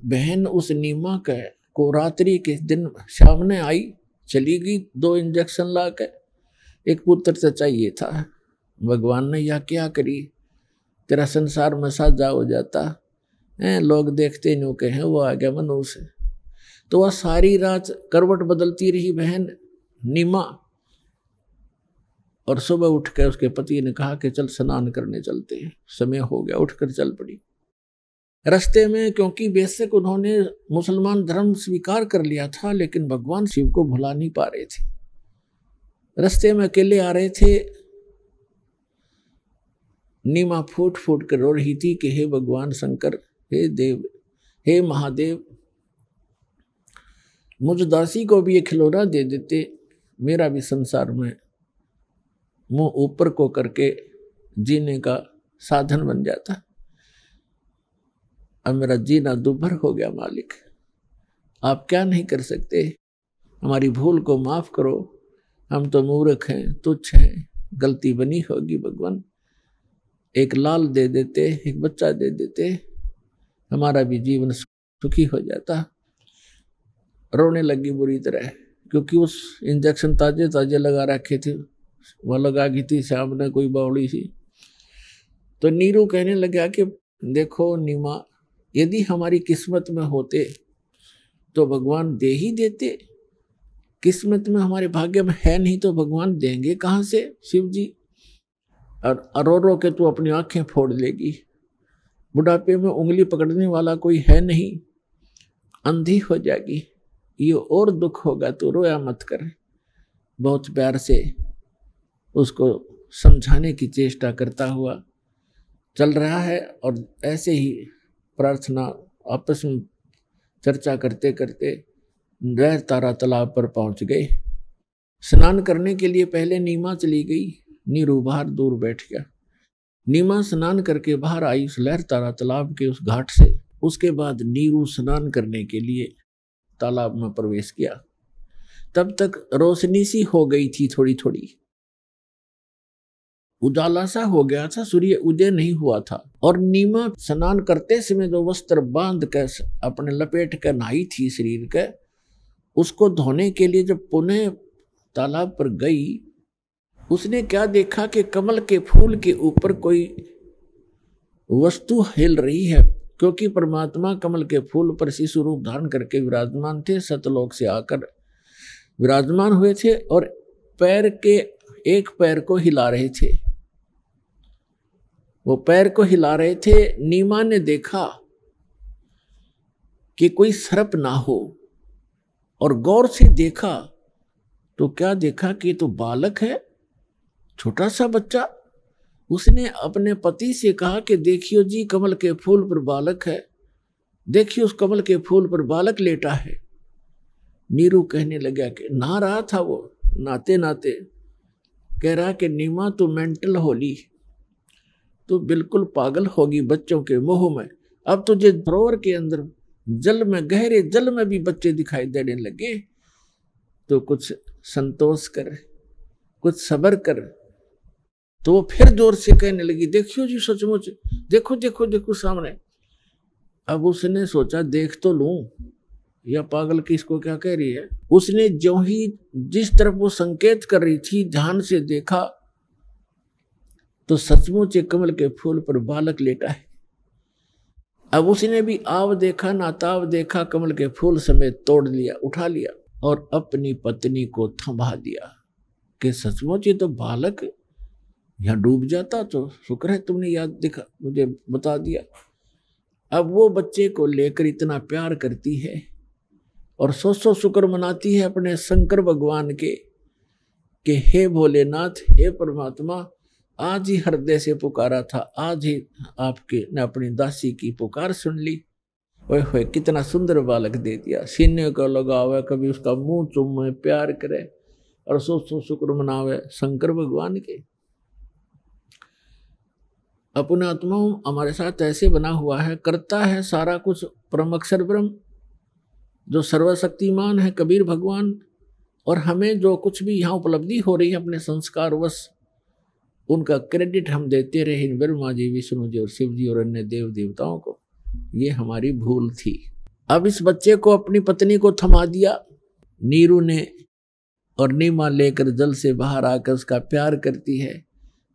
बहन उस नीमा को रात्रि के दिन सामने आई, चली गई, 2 इंजेक्शन ला के, एक पुत्र से चाहिए था। भगवान ने यह क्या करी, तेरा संसार में साझा हो जाता है, लोग देखते नहीं कहे वो आ गया मनुष्य। तो वह सारी रात करवट बदलती रही बहन नीमा, और सुबह उठ कर उसके पति ने कहा कि चल स्नान करने चलते हैं, समय हो गया। उठकर चल पड़ी। रास्ते में, क्योंकि बेशक उन्होंने मुसलमान धर्म स्वीकार कर लिया था, लेकिन भगवान शिव को भुला नहीं पा रहे थे। रास्ते में अकेले आ रहे थे, नीमा फूट फूट कर रो रही थी कि हे भगवान शंकर, हे देव, हे महादेव, मुझ दासी को भी ये खिलौना दे देते, मेरा भी संसार में मुंह ऊपर को करके जीने का साधन बन जाता। अब मेरा जीना दुभर हो गया मालिक, आप क्या नहीं कर सकते? हमारी भूल को माफ करो, हम तो मूर्ख हैं, तुच्छ हैं, गलती बनी होगी भगवान। एक लाल दे देते, एक बच्चा दे देते, हमारा भी जीवन सुखी हो जाता। रोने लगी बुरी तरह, क्योंकि उस इंजेक्शन ताजे ताजे लगा रखे थे, वह लगा गई थी सामने कोई बावड़ी सी। तो नीरू कहने लगा कि देखो नीमा, यदि हमारी किस्मत में होते तो भगवान दे ही देते, किस्मत में हमारे भाग्य में है नहीं तो भगवान देंगे कहाँ से? शिव जी। और रो रो के तू अपनी आंखें फोड़ लेगी, बुढ़ापे में उंगली पकड़ने वाला कोई है नहीं, अंधी हो जाएगी, ये और दुख होगा, तो रोया मत कर। बहुत प्यार से उसको समझाने की चेष्टा करता हुआ चल रहा है। और ऐसे ही प्रार्थना आपस में चर्चा करते करते लहर तारा तालाब पर पहुंच गए। स्नान करने के लिए पहले नीमा चली गई, नीरू बाहर दूर बैठ गया। नीमा स्नान करके बाहर आई उस लहर तारा तालाब के उस घाट से। उसके बाद नीरू स्नान करने के लिए तालाब में प्रवेश किया। तब तक रोशनी सी हो गई थी, थोड़ी थोड़ी उजाला सा हो गया था, सूर्य उदय नहीं हुआ था। और नीमा स्नान करते समय जो वस्त्र बांध कर अपने लपेट कर नहाई थी शरीर के, उसको धोने के लिए जब पुनः तालाब पर गई, उसने क्या देखा कि कमल के फूल के ऊपर कोई वस्तु हिल रही है, क्योंकि परमात्मा कमल के फूल पर शिशु रूप धारण करके विराजमान थे, सतलोक से आकर विराजमान हुए थे और पैर के एक पैर को हिला रहे थे। वो पैर को हिला रहे थे। नीमा ने देखा कि कोई सर्प ना हो और गौर से देखा तो क्या देखा कि तो बालक है, छोटा सा बच्चा। उसने अपने पति से कहा कि देखियो जी, कमल के फूल पर बालक है, देखियो उस कमल के फूल पर बालक लेटा है। नीरू कहने लगा कि नहा रहा था वो, नहाते नहाते कह रहा कि नीमा तू मेंटल होली, तू बिल्कुल पागल होगी बच्चों के मोह में। अब तुझे सरोवर के अंदर जल में, गहरे जल में भी बच्चे दिखाई देने लगे, तो कुछ संतोष कर, कुछ सब्र कर। तो वो फिर जोर से कहने लगी देखियो जी सचमुच, देखो देखो देखो सामने। अब उसने सोचा देख तो लूं, या पागल किसको क्या कह रही है। उसने जो ही जिस तरफ वो संकेत कर रही थी ध्यान से देखा तो सचमुच एक कमल के फूल पर बालक लेटा है। अब उसने भी आव देखा ना ताव देखा, कमल के फूल समेत तोड़ लिया, उठा लिया और अपनी पत्नी को थमा दिया कि सचमुच ये तो बालक यहाँ डूब जाता, तो शुक्र है तुमने याद दिखा मुझे बता दिया। अब वो बच्चे को लेकर इतना प्यार करती है और सौ शुक्र मनाती है अपने शंकर भगवान के कि हे भोलेनाथ, हे परमात्मा, आज ही हृदय से पुकारा था, आज ही आपके ने अपनी दासी की पुकार सुन ली। ओए होए कितना सुंदर बालक दे दिया, सीने को लगावे, कभी उसका मुंह चूमे, प्यार करे और सौ शुक्र मनावे शंकर भगवान के। अपने आत्मा हमारे साथ ऐसे बना हुआ है, करता है सारा कुछ परम अक्षर ब्रह्म जो सर्वशक्तिमान है कबीर भगवान। और हमें जो कुछ भी यहाँ उपलब्धि हो रही है अपने संस्कार वश, उनका क्रेडिट हम देते रहे ब्रह्मा जी, विष्णु जी और शिव जी और अन्य देव देवताओं को। ये हमारी भूल थी। अब इस बच्चे को अपनी पत्नी को थमा दिया नीरू ने, और नीमा लेकर जल से बाहर आकर उसका प्यार करती है,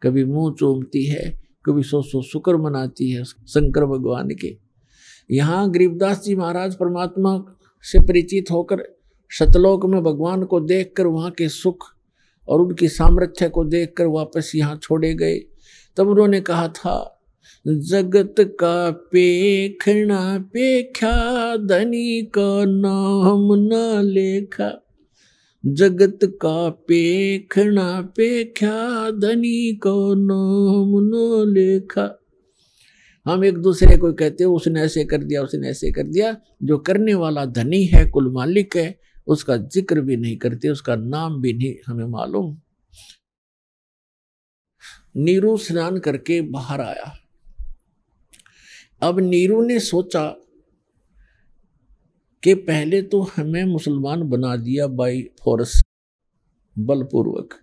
कभी मुंह चूमती है, कभी सौ शुक्र मनाती है शंकर भगवान के। यहाँ गरीबदास जी महाराज परमात्मा से परिचित होकर शतलोक में भगवान को देखकर वहाँ के सुख और उनकी सामर्थ्य को देखकर वापस यहाँ छोड़े गए। तब उन्होंने कहा था जगत का पेखना पेख्या, धनी का नाम न लेखा। जगत का पेखना पेख्या, धनी का नाम न लेखा। हम एक दूसरे को कहते हैं उसने ऐसे कर दिया, उसने ऐसे कर दिया। जो करने वाला धनी है, कुल मालिक है, उसका जिक्र भी नहीं करते, उसका नाम भी नहीं हमें मालूम। नीरू स्नान करके बाहर आया। अब नीरू ने सोचा कि पहले तो हमें मुसलमान बना दिया बाई फोर्स, बलपूर्वक।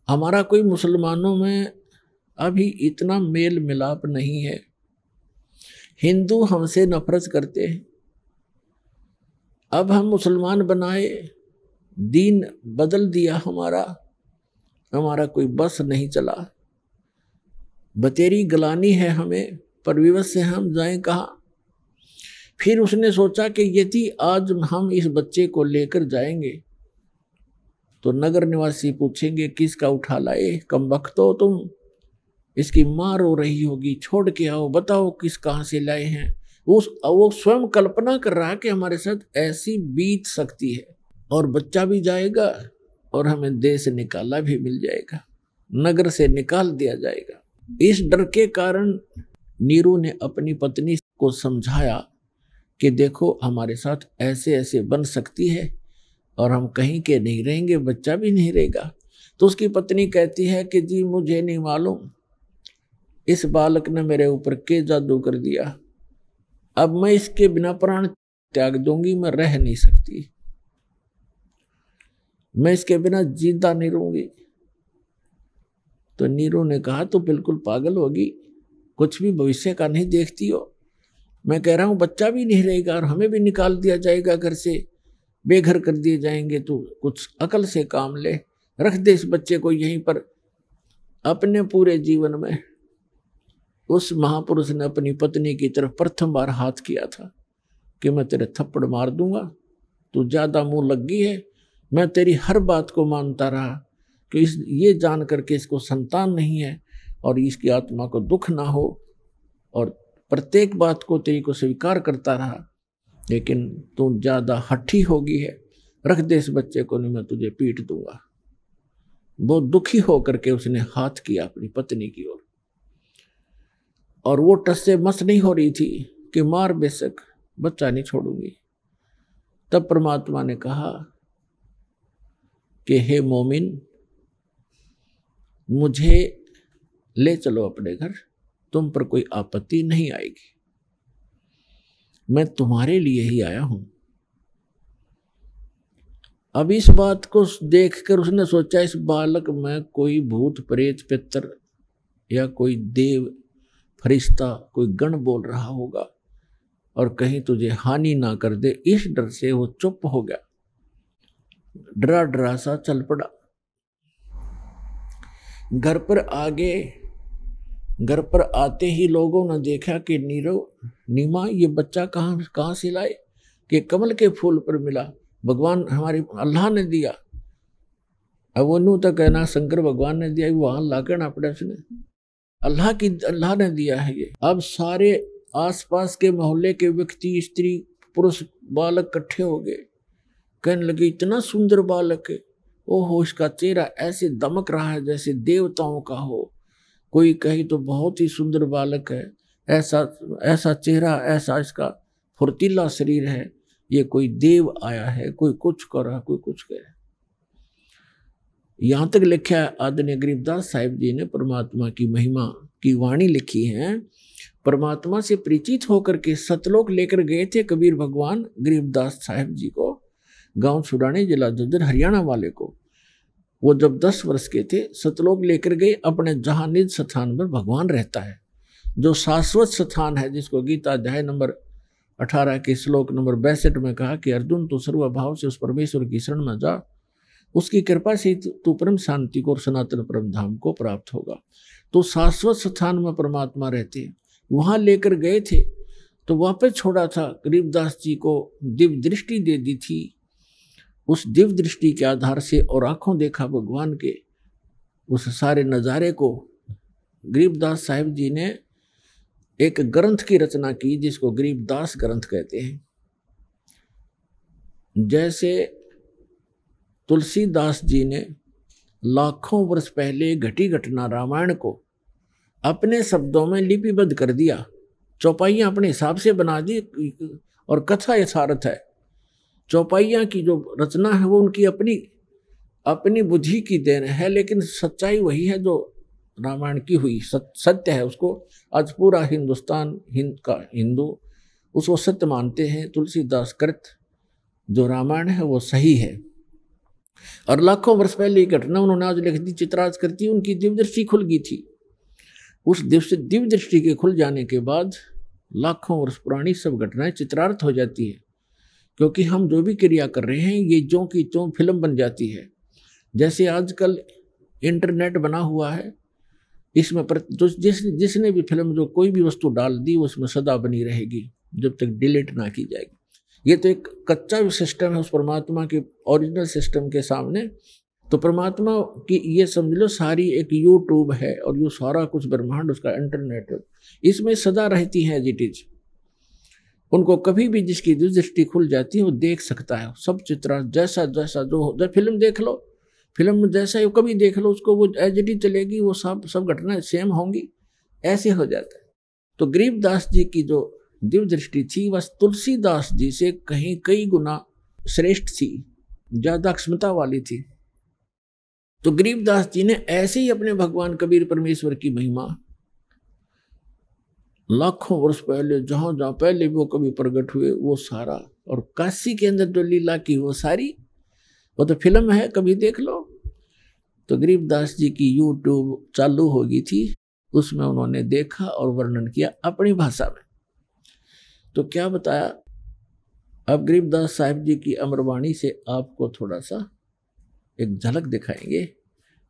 हमारा कोई मुसलमानों में अभी इतना मेल मिलाप नहीं है। हिंदू हमसे नफरत करते हैं। अब हम मुसलमान बनाए, दीन बदल दिया हमारा कोई बस नहीं चला। बतेरी गलानी है हमें, पर विवश से हम जाएं कहाँ। फिर उसने सोचा कि यदि आज हम इस बच्चे को लेकर जाएंगे तो नगर निवासी पूछेंगे किसका उठा लाए, कमबख्त हो तुम, इसकी माँ रो रही होगी, छोड़ के आओ, बताओ किस कहाँ से लाए हैं। वो स्वयं कल्पना कर रहा है कि हमारे साथ ऐसी बीत सकती है, और बच्चा भी जाएगा और हमें देश से निकाला भी मिल जाएगा, नगर से निकाल दिया जाएगा। इस डर के कारण नीरू ने अपनी पत्नी को समझाया कि देखो हमारे साथ ऐसे ऐसे बन सकती है और हम कहीं के नहीं रहेंगे, बच्चा भी नहीं रहेगा। तो उसकी पत्नी कहती है कि जी मुझे नहीं मालूम इस बालक ने मेरे ऊपर के जादू कर दिया, अब मैं इसके बिना प्राण त्याग दूंगी, मैं रह नहीं सकती, मैं इसके बिना जिंदा नहीं रहूंगी। तो नीरू ने कहा तो बिल्कुल पागल होगी, कुछ भी भविष्य का नहीं देखती हो। मैं कह रहा हूं बच्चा भी नहीं रहेगा और हमें भी निकाल दिया जाएगा, घर से बेघर कर दिए जाएंगे, तो कुछ अकल से काम ले, रख दे इस बच्चे को यहीं पर। अपने पूरे जीवन में उस महापुरुष ने अपनी पत्नी की तरफ प्रथम बार हाथ किया था कि मैं तेरे थप्पड़ मार दूंगा, तू ज्यादा मुंह लग गई है। मैं तेरी हर बात को मानता रहा कि ये जान करके इसको संतान नहीं है और इसकी आत्मा को दुख ना हो, और प्रत्येक बात को तेरी को स्वीकार करता रहा, लेकिन तू ज्यादा हठी हो गई है, रख दे इस बच्चे को, नहीं मैं तुझे पीट दूंगा। बहुत दुखी होकर के उसने हाथ किया अपनी पत्नी की ओर, और वो टस से मस नहीं हो रही थी कि मार बेशक, बच्चा नहीं छोड़ूंगी। तब परमात्मा ने कहा कि हे मोमिन, मुझे ले चलो अपने घर, तुम पर कोई आपत्ति नहीं आएगी, मैं तुम्हारे लिए ही आया हूं। अब इस बात को देखकर उसने सोचा इस बालक में कोई भूत प्रेत पितर या कोई देव फरिश्ता कोई गण बोल रहा होगा और कहीं तुझे हानि ना कर दे, इस डर से वो चुप हो गया, डरा डरा सा चल पड़ा। घर पर आते ही लोगों ने देखा कि नीमा ये बच्चा कहाँ से लाए, कि कमल के फूल पर मिला, भगवान हमारे अल्लाह ने दिया। अब वो नू तो कहना शंकर भगवान ने दिया, वहां लाकर ना पड़ा उसने, अल्लाह ने दिया है ये। अब सारे आसपास के मोहल्ले के व्यक्ति, स्त्री, पुरुष, बालक इकट्ठे हो गए, कहने लगे इतना सुंदर बालक है, ओहो इसका चेहरा ऐसे दमक रहा है जैसे देवताओं का हो, कोई कहे तो बहुत ही सुंदर बालक है, ऐसा चेहरा, ऐसा इसका फुर्तीला शरीर है, ये कोई देव आया है, कोई कुछ कर रहा, कोई कुछ कह रहा। यहाँ तक लिखा है आदरणीय गरीबदास साहिब जी ने परमात्मा की महिमा की वाणी लिखी है। परमात्मा से परिचित होकर के सतलोक लेकर गए थे कबीर भगवान गरीबदास साहिब जी को, गांव छुड़ाने जिला झज्जर हरियाणा वाले को। वो जब 10 वर्ष के थे सतलोक लेकर गए, अपने जहाँ निज स्थान पर भगवान रहता है, जो शाश्वत स्थान है, जिसको गीता अध्याय नंबर 18 के श्लोक नंबर 62 में कहा कि अर्जुन तू सर्वभाव से उस परमेश्वर की शरण में जा, उसकी कृपा से तू परम शांति को और सनातन परम धाम को प्राप्त होगा। तो शाश्वत स्थान में परमात्मा रहते हैं, वहां लेकर गए थे तो वापस छोड़ा था। गरीबदास जी को दिव्य दृष्टि दे दी थी, उस दिव्य दृष्टि के आधार से और आंखों देखा भगवान के उस सारे नज़ारे को गरीबदास साहिब जी ने एक ग्रंथ की रचना की, जिसको गरीबदास ग्रंथ कहते हैं। जैसे तुलसीदास जी ने लाखों वर्ष पहले घटी घटना रामायण को अपने शब्दों में लिपिबद्ध कर दिया, चौपाइयाँ अपने हिसाब से बना दी और कथा यथार्थ है। चौपाइयाँ की जो रचना है वो उनकी अपनी बुद्धि की देन है, लेकिन सच्चाई वही है जो रामायण की हुई सत्य है। उसको आज पूरा हिंदुस्तान हिंदू उसको सत्य मानते हैं। तुलसीदास कृत जो रामायण है वो सही है, और लाखों वर्ष पहले ये घटना उन्होंने आज लिख दी, चित्रार्थ करती, उनकी दिव्य दृष्टि खुल गई थी। उस दिव्य दृष्टि के खुल जाने के बाद लाखों वर्ष पुरानी सब घटनाएं चित्रार्थ हो जाती है, क्योंकि हम जो भी क्रिया कर रहे हैं ये ज्यों की त्यों फिल्म बन जाती है। जैसे आजकल इंटरनेट बना हुआ है, इसमें जिसने भी फिल्म जो कोई भी वस्तु डाल दी उसमें सदा बनी रहेगी जब तक डिलीट ना की जाएगी। ये तो एक कच्चा सिस्टम है उस परमात्मा के ओरिजिनल सिस्टम के सामने। तो परमात्मा की ये समझ लो सारी एक यूट्यूब है और ये सारा कुछ ब्रह्मांड उसका इंटरनेट है, इसमें सदा रहती है एज इट इज। उनको कभी भी जिसकी दृष्टि खुल जाती है वो देख सकता है सब चित्र, जैसा जो फिल्म देख लो, फिल्म में जैसा ही कभी देख लो उसको, वो एज इट इज चलेगी, वो सब घटनाएं सेम होंगी, ऐसे हो जाता है। तो गरीबदास जी की जो दिव्य दृष्टि थी वह तुलसीदास जी से कहीं कई गुना श्रेष्ठ थी, ज्यादा क्षमता वाली थी। तो गरीबदास जी ने ऐसे ही अपने भगवान कबीर परमेश्वर की महिमा लाखों वर्ष पहले जहां जहां पहले वो कभी प्रकट हुए वो सारा, और काशी के अंदर जो लीला की वो सारी, वो तो फिल्म है, कभी देख लो। तो गरीबदास जी की यूट्यूब चालू हो गई थी, उसमें उन्होंने देखा और वर्णन किया अपनी भाषा में। तो क्या बताया, अब गरीबदास साहिब जी की अमरवाणी से आपको थोड़ा सा एक झलक दिखाएंगे,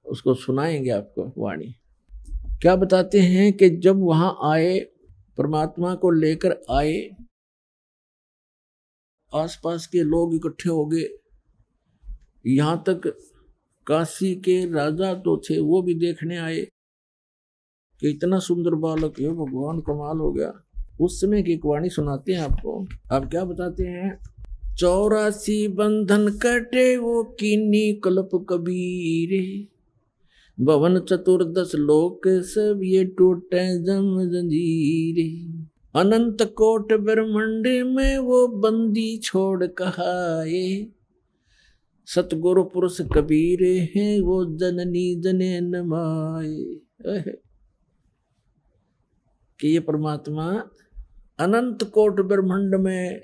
उसको सुनाएंगे आपको वाणी। क्या बताते हैं कि जब वहां आए, परमात्मा को लेकर आए, आसपास के लोग इकट्ठे हो गए, यहां तक काशी के राजा तो थे वो भी देखने आए कि इतना सुंदर बालक है, भगवान कमाल हो गया। उस समय की एक वाणी सुनाते हैं आपको। आप क्या बताते हैं, 84 बंधन कटे वो कीनी कल्प कबीर, भवन 14 लोक सब ये टूटे जम जंजीर। अनंत कोट ब्रह्मांड में वो बंदी छोड़ कहाए, सतगुरु पुरुष कबीर हैं वो जननी जने नमाए। कि ये परमात्मा अनंत कोट ब्रह्मांड में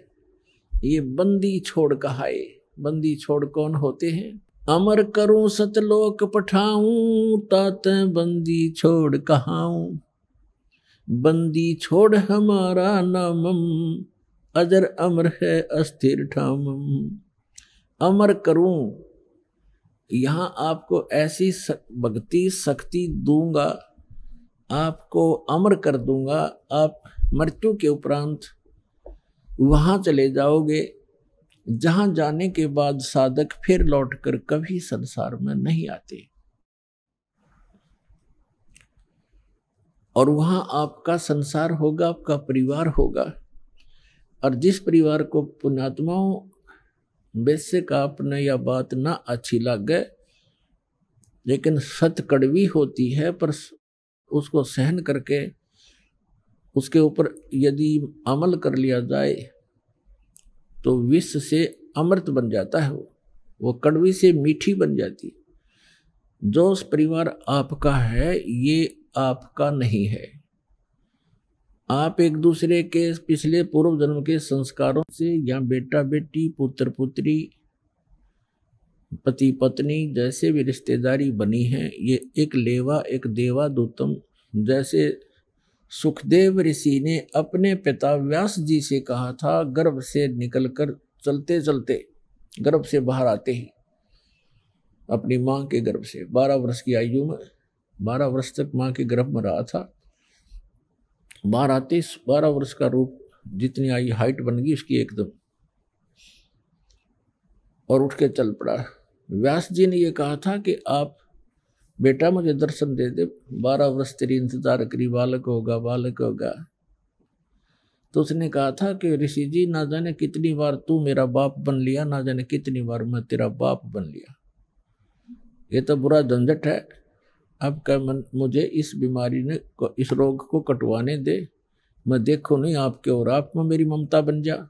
ये बंदी छोड़ कहाए। बंदी छोड़ कौन होते हैं? अमर करूं सतलोक पठाऊं, तात बंदी छोड़ कहाऊं। बंदी छोड़ हमारा नामम, अजर अमर है अस्थिर ठामम। अमर करूं, यहाँ आपको ऐसी भक्ति शक्ति दूंगा, आपको अमर कर दूंगा। आप मृत्यु के उपरांत वहां चले जाओगे जहां जाने के बाद साधक फिर लौटकर कभी संसार में नहीं आते, और वहां आपका संसार होगा, आपका परिवार होगा। और जिस परिवार को पुण्यात्माओं वैसे का अपने या बात ना अच्छी लगे, लेकिन सत कड़वी होती है, पर उसको सहन करके उसके ऊपर यदि अमल कर लिया जाए तो विष से अमृत बन जाता है, वो कड़वी से मीठी बन जाती। जो परिवार आपका है ये आपका नहीं है। आप एक दूसरे के पिछले पूर्व जन्म के संस्कारों से, या बेटा बेटी, पुत्र पुत्री, पति पत्नी जैसे भी रिश्तेदारी बनी है, ये एक लेवा एक देवा दूतम। जैसे सुखदेव ऋषि ने अपने पिता व्यास जी से कहा था, गर्भ से निकलकर चलते चलते, गर्भ से बाहर आते ही, अपनी माँ के गर्भ से 12 वर्ष की आयु में, 12 वर्ष तक माँ के गर्भ में रहा था। बाहर आते 12 वर्ष का रूप, जितनी आई हाइट बन गई उसकी एकदम, और उठ के चल पड़ा। व्यास जी ने ये कहा था कि आप बेटा मुझे दर्शन दे दे, 12 वर्ष तेरी इंतजार करी, बालक होगा बालक होगा। तो उसने कहा था कि ऋषि जी, ना जाने कितनी बार तू मेरा बाप बन लिया, ना जाने कितनी बार मैं तेरा बाप बन लिया। ये तो बुरा झंझट है। अब क्या मुझे इस बीमारी ने, इस रोग को कटवाने दे, मैं देखो नहीं आपके, और आप में मेरी ममता बन जा,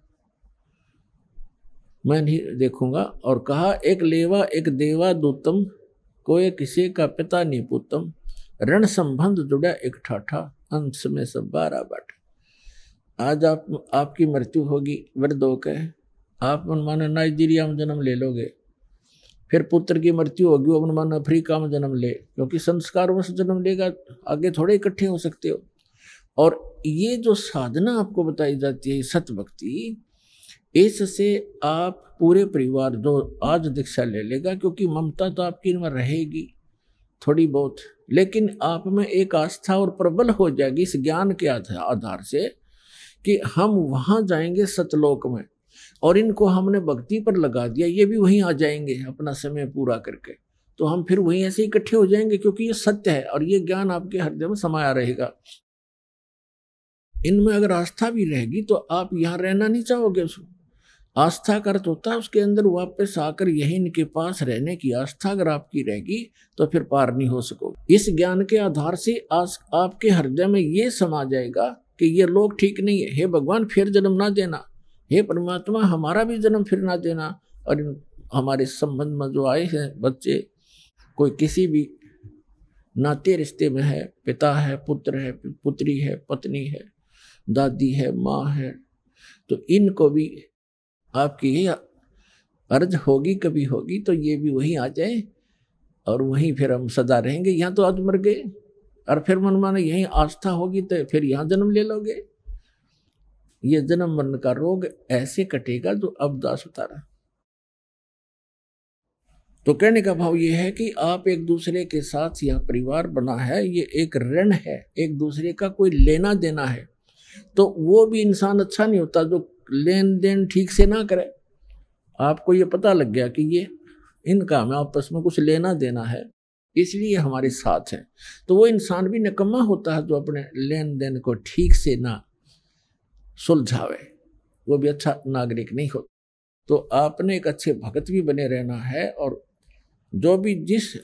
मैं नहीं देखूंगा। और कहा, एक लेवा एक देवा दूतम, कोई किसी का पिता नहीं पुतम। ऋण संबंध जुड़ा एक ठाठा, अंश में सब 12 बाट। आज आपकी मृत्यु होगी वृद्ध होकर, आप मनमाना नाइजीरिया में जन्म ले लोगे। फिर पुत्र की मृत्यु होगी, वो मनमाना अफ्रीका में जन्म ले, क्योंकि संस्कार वश जन्म लेगा, आगे थोड़े इकट्ठे हो सकते हो। और ये जो साधना आपको बताई जाती है सत भक्ति, इससे आप पूरे परिवार जो आज दीक्षा ले लेगा, क्योंकि ममता तो आपकी में रहेगी थोड़ी बहुत, लेकिन आप में एक आस्था और प्रबल हो जाएगी इस ज्ञान के आधार से कि हम वहां जाएंगे सतलोक में, और इनको हमने भक्ति पर लगा दिया, ये भी वहीं आ जाएंगे अपना समय पूरा करके, तो हम फिर वहीं ऐसे इकट्ठे हो जाएंगे, क्योंकि ये सत्य है और ये ज्ञान आपके हृदय में समाया रहेगा। इनमें अगर आस्था भी रहेगी तो आप यहाँ रहना नहीं चाहोगे। आस्था का अर्थ होता है उसके अंदर वापस आकर यही इनके पास रहने की आस्था अगर आपकी रहेगी तो फिर पार नहीं हो सकोगे। इस ज्ञान के आधार से आपके हृदय में ये समा जाएगा कि ये लोग ठीक नहीं है, हे भगवान फिर जन्म ना देना, हे परमात्मा हमारा भी जन्म फिर ना देना। और हमारे संबंध में जो आए हैं बच्चे, कोई किसी भी नाते रिश्ते में है, पिता है, पुत्र है, पुत्री है, पत्नी है, दादी है, माँ है, तो इनको भी आपकी ये अर्ज होगी, कभी होगी तो ये भी वहीं आ जाए और वहीं फिर हम सदा रहेंगे। यहाँ तो आज मर गए और फिर मन माने यहीं आस्था होगी तो फिर यहाँ जन्म ले लोगे। ये जन्म मरण का रोग ऐसे कटेगा जो अब दास उतारा। तो कहने का भाव ये है कि आप एक दूसरे के साथ यह परिवार बना है, ये एक ऋण है, एक दूसरे का कोई लेना देना है। तो वो भी इंसान अच्छा नहीं होता जो लेन देन ठीक से ना करे। आपको ये पता लग गया कि ये इनका हमें आपस में कुछ लेना देना है, इसलिए हमारे साथ है, तो वो इंसान भी निकम्मा होता है जो अपने लेन देन को ठीक से ना सुलझावे, वो भी अच्छा नागरिक नहीं होता। तो आपने एक अच्छे भगत भी बने रहना है, और जो भी जिस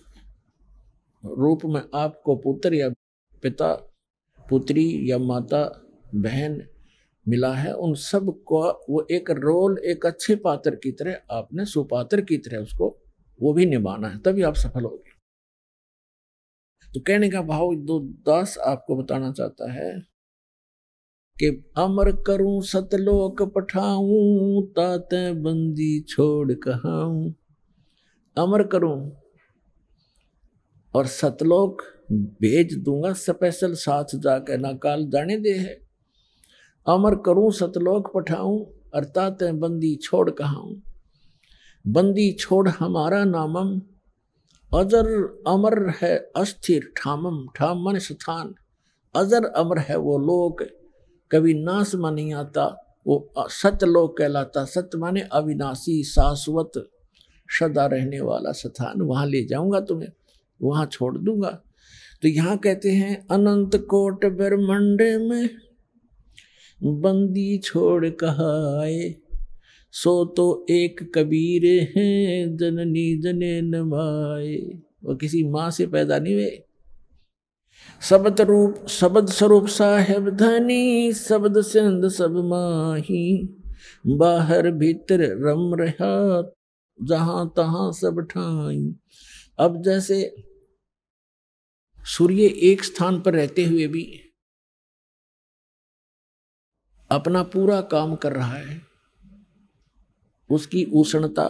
रूप में आपको पुत्र या पिता, पुत्री या माता, बहन मिला है, उन सब को वो एक रोल, एक अच्छे पात्र की तरह आपने सुपात्र की तरह उसको वो भी निभाना है, तभी आप सफल होगे। तो कहने का भाव दो दास आपको बताना चाहता है कि अमर करूं सतलोक पठाऊं, ताते बंदी छोड़ कहाऊं। अमर करूं और सतलोक भेज दूंगा, स्पेशल साथ जाकर ना काल जाने दे है। अमर करूं सतलोक पठाऊं, अर्थात बंदी छोड़ कहाऊं। बंदी छोड़ हमारा नामम, अजर अमर है अस्थिर ठामम। ठाम मन स्थान, अजर अमर है वो लोक, कभी नाश में नहीं आता, वो सतलोक कहलाता। सत्य माने अविनाशी, शाश्वत, सदा रहने वाला स्थान। वहां ले जाऊंगा तुम्हें, वहां छोड़ दूंगा। तो यहाँ कहते हैं अनंत कोट ब्रह्मांड में बंदी छोड़ कहाए, सो तो एक कबीर हैं जननी जने नमाए। वो किसी माँ से पैदा नहीं हुए। शब्द रूप शब्द स्वरूप साहेब धनी, शब्द सिंध सब माही। बाहर भीतर रम रहा, जहां तहां सब ठाई। अब जैसे सूर्य एक स्थान पर रहते हुए भी अपना पूरा काम कर रहा है, उसकी उष्णता,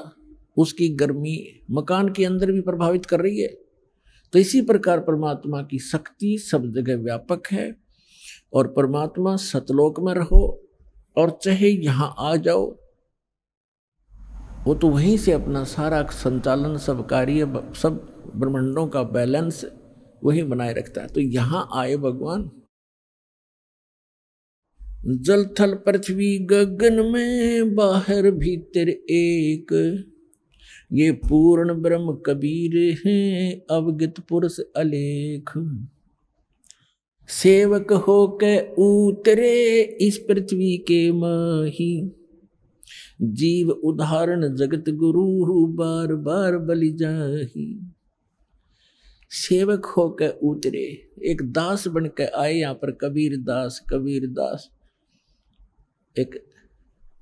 उसकी गर्मी मकान के अंदर भी प्रभावित कर रही है। तो इसी प्रकार परमात्मा की शक्ति सब जगह व्यापक है। और परमात्मा सतलोक में रहो और चाहे यहां आ जाओ, वो तो वहीं से अपना सारा संचालन, सब कार्य, सब ब्रह्मांडों का बैलेंस वही बनाए रखता है। तो यहां आए भगवान। जल थल पृथ्वी गगन में, बाहर भीतर एक, ये पूर्ण ब्रह्म कबीर हैं अवगत पुरुष अलेख। सेवक होके उतरे इस पृथ्वी के माही, जीव उदाहरण जगत गुरु बार बार बलि जाही। सेवक होके उतरे, एक दास बन के आए यहाँ पर कबीर दास। कबीर दास एक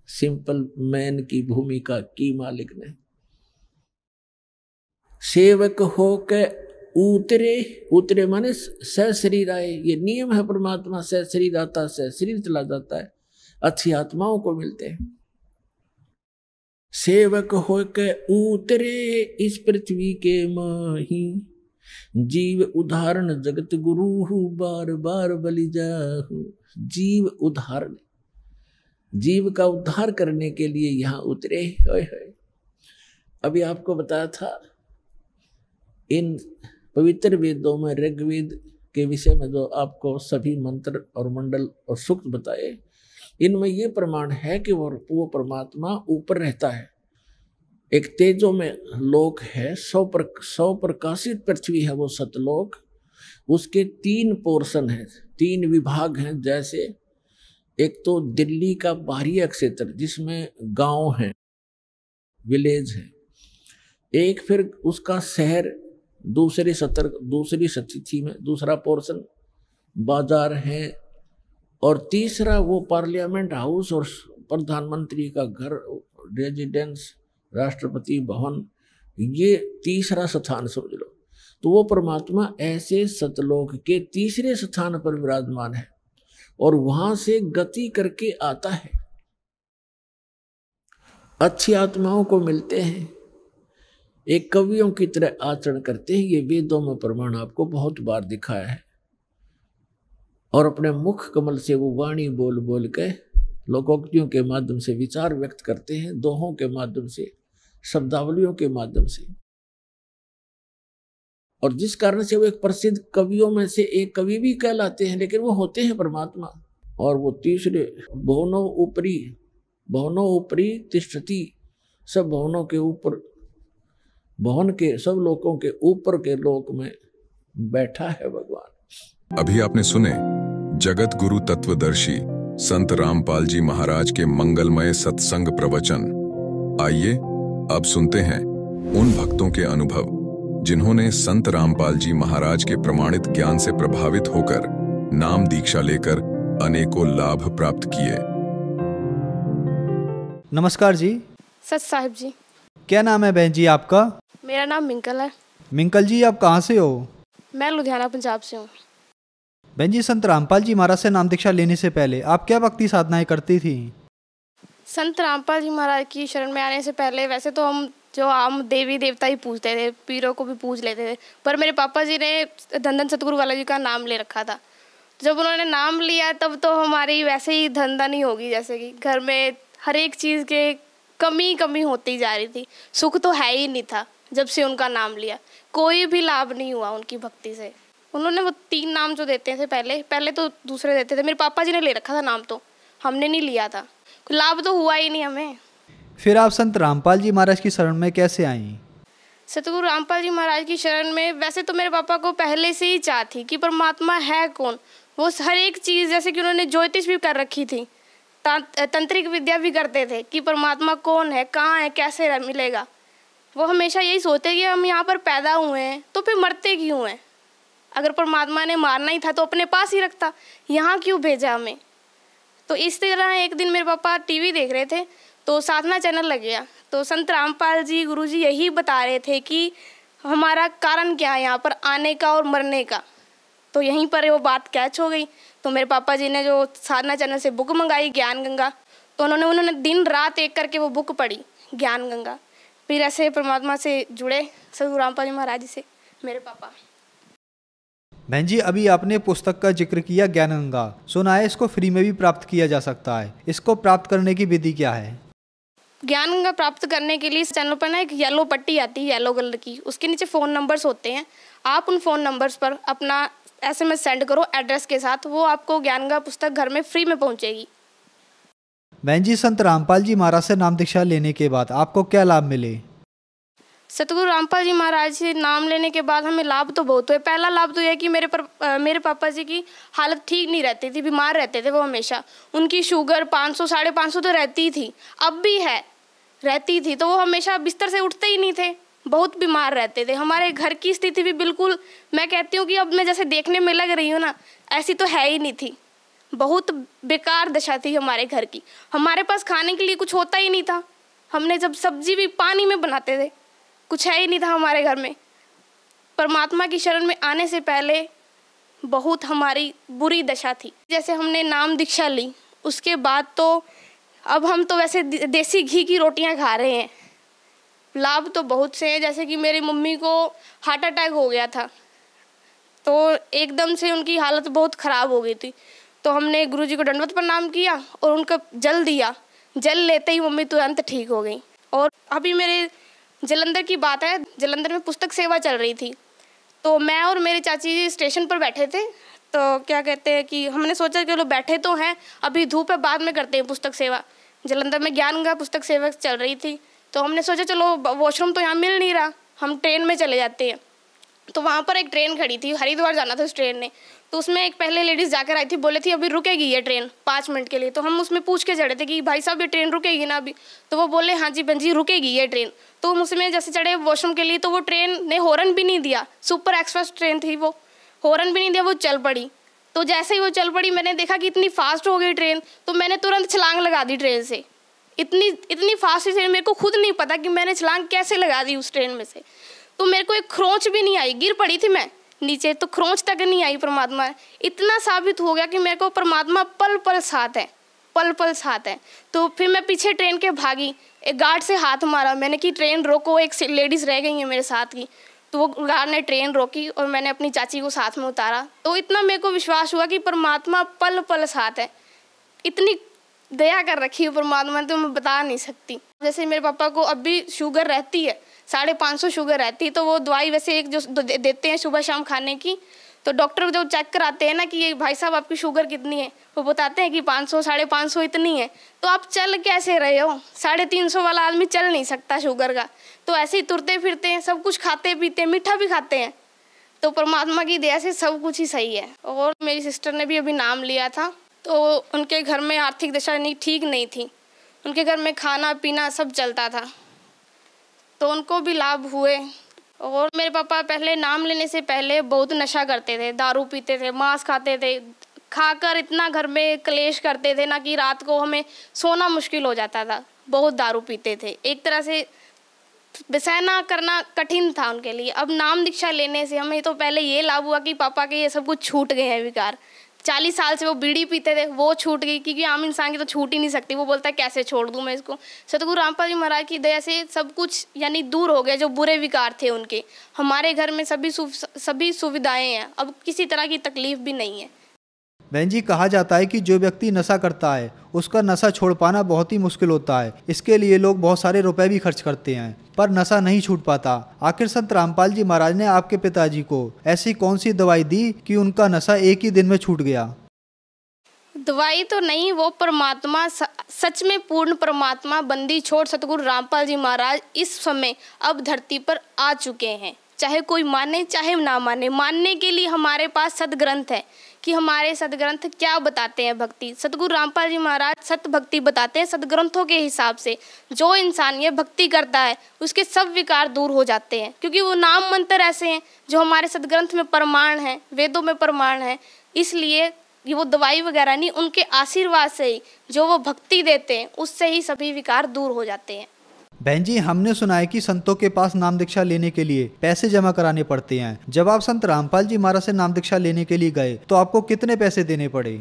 सिंपल मैन की भूमिका की मालिक ने। सेवक होके उतरे, उतरे माने सशरीर आए। ये नियम है परमात्मा, सशरीर आता, सशरीर चला जाता है, अच्छी आत्माओं को मिलते हैं। सेवक होके उतरे इस पृथ्वी के माही, जीव उदाहरण जगत गुरु बार बार बलि जाहु। जीव उदाहरण, जीव का उद्धार करने के लिए यहाँ उतरे। अभी आपको बताया था इन पवित्र वेदों में, ऋग्वेद के विषय में जो आपको सभी मंत्र और मंडल और सूक्त बताए, इनमें ये प्रमाण है कि वो परमात्मा ऊपर रहता है। एक तेजो में लोक है, 100 प्रकाशित पृथ्वी है वो सतलोक। उसके 3 पोर्शन हैं, 3 विभाग हैं। जैसे एक तो दिल्ली का बाहरी क्षेत्र जिसमें गांव हैं, विलेज है। एक फिर उसका शहर दूसरी स्थिति में, दूसरा पोर्शन बाजार है। और तीसरा वो पार्लियामेंट हाउस और प्रधानमंत्री का घर, रेजिडेंस, राष्ट्रपति भवन, ये तीसरा स्थान समझ लो। तो वो परमात्मा ऐसे सतलोक के तीसरे स्थान पर विराजमान है और वहां से गति करके आता है, अच्छी आत्माओं को मिलते हैं, एक कवियों की तरह आचरण करते हैं। ये वेदों में प्रमाण आपको बहुत बार दिखाया है। और अपने मुख कमल से वो वाणी बोल बोल के लोकोक्तियों के माध्यम से विचार व्यक्त करते हैं, दोहों के माध्यम से, शब्दावलियों के माध्यम से। और जिस कारण से वो एक प्रसिद्ध कवियों में से एक कवि भी कहलाते हैं, लेकिन वो होते हैं परमात्मा। और वो तीसरे भवनों ऊपरी तिष्ठति, सब भवनों के ऊपर, भवन के सब लोकों के ऊपर के लोक में बैठा है भगवान। अभी आपने सुने जगत गुरु तत्वदर्शी संत रामपाल जी महाराज के मंगलमय सत्संग प्रवचन। आइए अब सुनते हैं उन भक्तों के अनुभव जिन्होंने संत रामपाल जी महाराज के प्रमाणित ज्ञान से प्रभावित होकर नाम दीक्षा लेकर अनेकों लाभ प्राप्त किए। नमस्कार जी। सच साहिब जी। क्या नाम है बहन जी आपका? मेरा नाम मिंकल है। मिंकल जी, आप कहाँ से हो? मैं लुधियाना पंजाब से हूँ। बहन जी, संत रामपाल जी महाराज से नाम दीक्षा लेने से पहले आप क्या भक्ति साधनाएं करती थी? संत रामपाल जी महाराज की शरण में आने से पहले वैसे तो हम जो आम देवी देवता ही पूजते थे, पीरों को भी पूज लेते थे, पर मेरे पापा जी ने धन धन सतगुरु वाला जी का नाम ले रखा था। जब उन्होंने नाम लिया तब तो हमारी वैसे ही धन धन ही होगी, जैसे कि घर में हर एक चीज़ के कमी होती जा रही थी। सुख तो है ही नहीं था। जब से उनका नाम लिया कोई भी लाभ नहीं हुआ उनकी भक्ति से। उन्होंने वो 3 नाम जो देते थे पहले तो दूसरे देते थे, मेरे पापा जी ने ले रखा था नाम, तो हमने नहीं लिया था, कोई लाभ तो हुआ ही नहीं हमें। फिर आप संत रामपाल जी महाराज की शरण में कैसे आई? सतगुरु रामपाल जी महाराज की शरण में वैसे तो मेरे पापा को पहले से ही चाह थी कि परमात्मा है कौन। वो हर एक चीज़, जैसे कि उन्होंने ज्योतिष भी कर रखी थी, तंत्रिक विद्या भी करते थे कि परमात्मा कौन है, कहाँ है, कैसे मिलेगा। वो हमेशा यही सोचते कि हम यहाँ पर पैदा हुए हैं तो फिर मरते क्यों हैं? अगर परमात्मा ने मारना ही था तो अपने पास ही रखता, यहाँ क्यों भेजा हमें? तो इस तरह एक दिन मेरे पापा टीवी देख रहे थे तो साधना चैनल लग गया, तो संत रामपाल जी गुरु जी यही बता रहे थे कि हमारा कारण क्या है यहाँ पर आने का और मरने का। तो यहीं पर वो बात कैच हो गई। तो मेरे पापा जी ने जो साधना चैनल से बुक मंगाई ज्ञान गंगा, तो उन्होंने दिन रात एक करके वो बुक पढ़ी ज्ञान गंगा। फिर ऐसे परमात्मा से जुड़े सतगुरु रामपाल जी महाराज जी से मेरे पापा। बहन जी, अभी आपने पुस्तक का जिक्र किया ज्ञान गंगा, सुना है इसको फ्री में भी प्राप्त किया जा सकता है। इसको प्राप्त करने की विधि क्या है? ज्ञान गंगा प्राप्त करने के लिए चैनल पर ना एक येलो पट्टी आती है, येलो कलर की, उसके नीचे फ़ोन नंबर्स होते हैं। आप उन फ़ोन नंबर्स पर अपना SMS सेंड करो एड्रेस के साथ, वो आपको ज्ञान गंगा पुस्तक घर में फ्री में पहुंचेगी। बहन जी, संत रामपाल जी महाराज से नाम दीक्षा लेने के बाद आपको क्या लाभ मिले? सतगुरु रामपाल जी महाराज से नाम लेने के बाद हमें लाभ तो बहुत हुए। पहला लाभ तो यह कि मेरे पापा जी की हालत ठीक नहीं रहती थी, बीमार रहते थे वो हमेशा। उनकी शुगर 500 550 तो रहती थी, अब भी है, रहती थी। तो वो हमेशा बिस्तर से उठते ही नहीं थे, बहुत बीमार रहते थे। हमारे घर की स्थिति भी बिल्कुल, मैं कहती हूँ कि अब मैं जैसे देखने में लग रही हूँ ना, ऐसी तो है ही नहीं थी। बहुत बेकार दशा थी हमारे घर की। हमारे पास खाने के लिए कुछ होता ही नहीं था। हमने जब सब्जी भी पानी में बनाते थे, कुछ है ही नहीं था हमारे घर में। परमात्मा की शरण में आने से पहले बहुत हमारी बुरी दशा थी। जैसे हमने नाम दीक्षा ली उसके बाद तो अब हम तो वैसे देसी घी की रोटियां खा रहे हैं। लाभ तो बहुत से हैं, जैसे कि मेरी मम्मी को हार्ट अटैक हो गया था, तो एकदम से उनकी हालत बहुत ख़राब हो गई थी। तो हमने गुरुजी को दंडवत प्रणाम किया और उनका जल दिया। जल लेते ही मम्मी तुरंत ठीक हो गई। और अभी मेरे जलंधर की बात है, जलंधर में पुस्तक सेवा चल रही थी, तो मैं और मेरे चाची जी स्टेशन पर बैठे थे। तो क्या कहते हैं कि हमने सोचा कि लोग बैठे तो हैं, अभी धूप है, बाद में करते हैं पुस्तक सेवा। जलंधर में ज्ञान गंगा पुस्तक सेवा चल रही थी, तो हमने सोचा चलो वॉशरूम तो यहाँ मिल नहीं रहा, हम ट्रेन में चले जाते हैं। तो वहाँ पर एक ट्रेन खड़ी थी, हरिद्वार जाना था उस ट्रेन ने। तो उसमें एक पहले लेडीज़ जाकर आई थी, बोले थी अभी रुकेगी ये ट्रेन 5 मिनट के लिए। तो हम उसमें पूछ के चढ़े थे कि भाई साहब ये ट्रेन रुकेगी ना अभी? तो वो बोले हाँ जी बहन जी रुकेगी ये ट्रेन। तो हम उसमें जैसे चढ़े वॉशरूम के लिए, तो वो ट्रेन ने हॉर्न भी नहीं दिया, सुपर एक्सप्रेस ट्रेन थी वो, हॉर्न भी नहीं दिया, वो चल पड़ी। तो जैसे ही वो चल पड़ी, मैंने देखा कि इतनी फास्ट हो गई ट्रेन, तो मैंने तुरंत छलांग लगा दी ट्रेन से। इतनी फास्ट थी, मेरे को खुद नहीं पता कि मैंने छलांग कैसे लगा दी उस ट्रेन में से। तो मेरे को एक खरोंच भी नहीं आई, गिर पड़ी थी मैं नीचे, तो खरोंच तक नहीं आई। परमात्मा इतना साबित हो गया कि मेरे को परमात्मा पल पल साथ है, पल पल साथ है। तो फिर मैं पीछे ट्रेन के भागी, एक गार्ड से हाथ मारा मैंने कि ट्रेन रोको, एक लेडीज़ रह गई है मेरे साथ की। तो वो गार्ड ने ट्रेन रोकी और मैंने अपनी चाची को साथ में उतारा। तो इतना मेरे को विश्वास हुआ कि परमात्मा पल पल साथ है। इतनी दया कर रखी है परमात्मा ने, तो मैं बता नहीं सकती। जैसे मेरे पापा को अब भी शुगर रहती है, 550 शुगर रहती है, तो वो दवाई वैसे एक जो देते हैं सुबह शाम खाने की, तो डॉक्टर जो चेक कराते हैं ना कि ये भाई साहब आपकी शुगर कितनी है, वो बताते हैं कि 500 550 इतनी है। तो आप चल कैसे रहे हो? 350 वाला आदमी चल नहीं सकता शुगर का। तो ऐसे ही तुरते फिरते हैं, सब कुछ खाते पीते हैं, मीठा भी खाते हैं। तो परमात्मा की दया से सब कुछ ही सही है। और मेरी सिस्टर ने भी अभी नाम लिया था, तो उनके घर में आर्थिक दशा ठीक नहीं थी, उनके घर में खाना पीना सब चलता था, तो उनको भी लाभ हुए। और मेरे पापा पहले नाम लेने से पहले बहुत नशा करते थे, दारू पीते थे, मांस खाते थे, खाकर इतना घर में क्लेश करते थे ना कि रात को हमें सोना मुश्किल हो जाता था। बहुत दारू पीते थे, एक तरह से सहना करना कठिन था उनके लिए। अब नाम दीक्षा लेने से हमें तो पहले ये लाभ हुआ कि पापा के ये सब कुछ छूट गए हैं विकार। 40 साल से वो बीड़ी पीते थे, वो छूट गई, क्योंकि आम इंसान की तो छूट ही नहीं सकती। वो बोलता है कैसे छोड़ दूं मैं इसको। सतगुरु रामपाल जी महाराज की दया से सब कुछ यानी दूर हो गया, जो बुरे विकार थे उनके। हमारे घर में सभी सुविधाएं हैं, अब किसी तरह की तकलीफ भी नहीं है। बहन जी, कहा जाता है कि जो व्यक्ति नशा करता है उसका नशा छोड़ पाना बहुत ही मुश्किल होता है। इसके लिए लोग बहुत सारे रुपए भी खर्च करते हैं, पर नशा नहीं छूट पाता। आखिर संत रामपाल जी महाराज ने आपके पिताजी को ऐसी कौन सी दवाई दी कि उनका नशा एक ही दिन में छूट गया? दवाई तो नहीं, वो परमात्मा, सच में पूर्ण परमात्मा बंदी छोड़ सतगुरु रामपाल जी महाराज इस समय अब धरती पर आ चुके हैं। चाहे कोई माने चाहे ना माने, मानने के लिए हमारे पास सदग्रंथ है कि हमारे सदग्रंथ क्या बताते हैं भक्ति। सतगुरु रामपाल जी महाराज सत भक्ति बताते हैं सदग्रंथों के हिसाब से। जो इंसान ये भक्ति करता है उसके सब विकार दूर हो जाते हैं, क्योंकि वो नाम मंत्र ऐसे हैं जो हमारे सदग्रंथ में प्रमाण हैं, वेदों में प्रमाण है। इसलिए ये वो दवाई वगैरह नहीं, उनके आशीर्वाद से ही, जो वो भक्ति देते हैं उससे ही सभी विकार दूर हो जाते हैं। बहन जी, हमने सुना है कि संतों के पास नाम दीक्षा लेने के लिए पैसे जमा कराने पड़ते हैं। जब आप संत रामपाल जी महाराज से नाम दीक्षा लेने के लिए गए तो आपको कितने पैसे देने पड़े?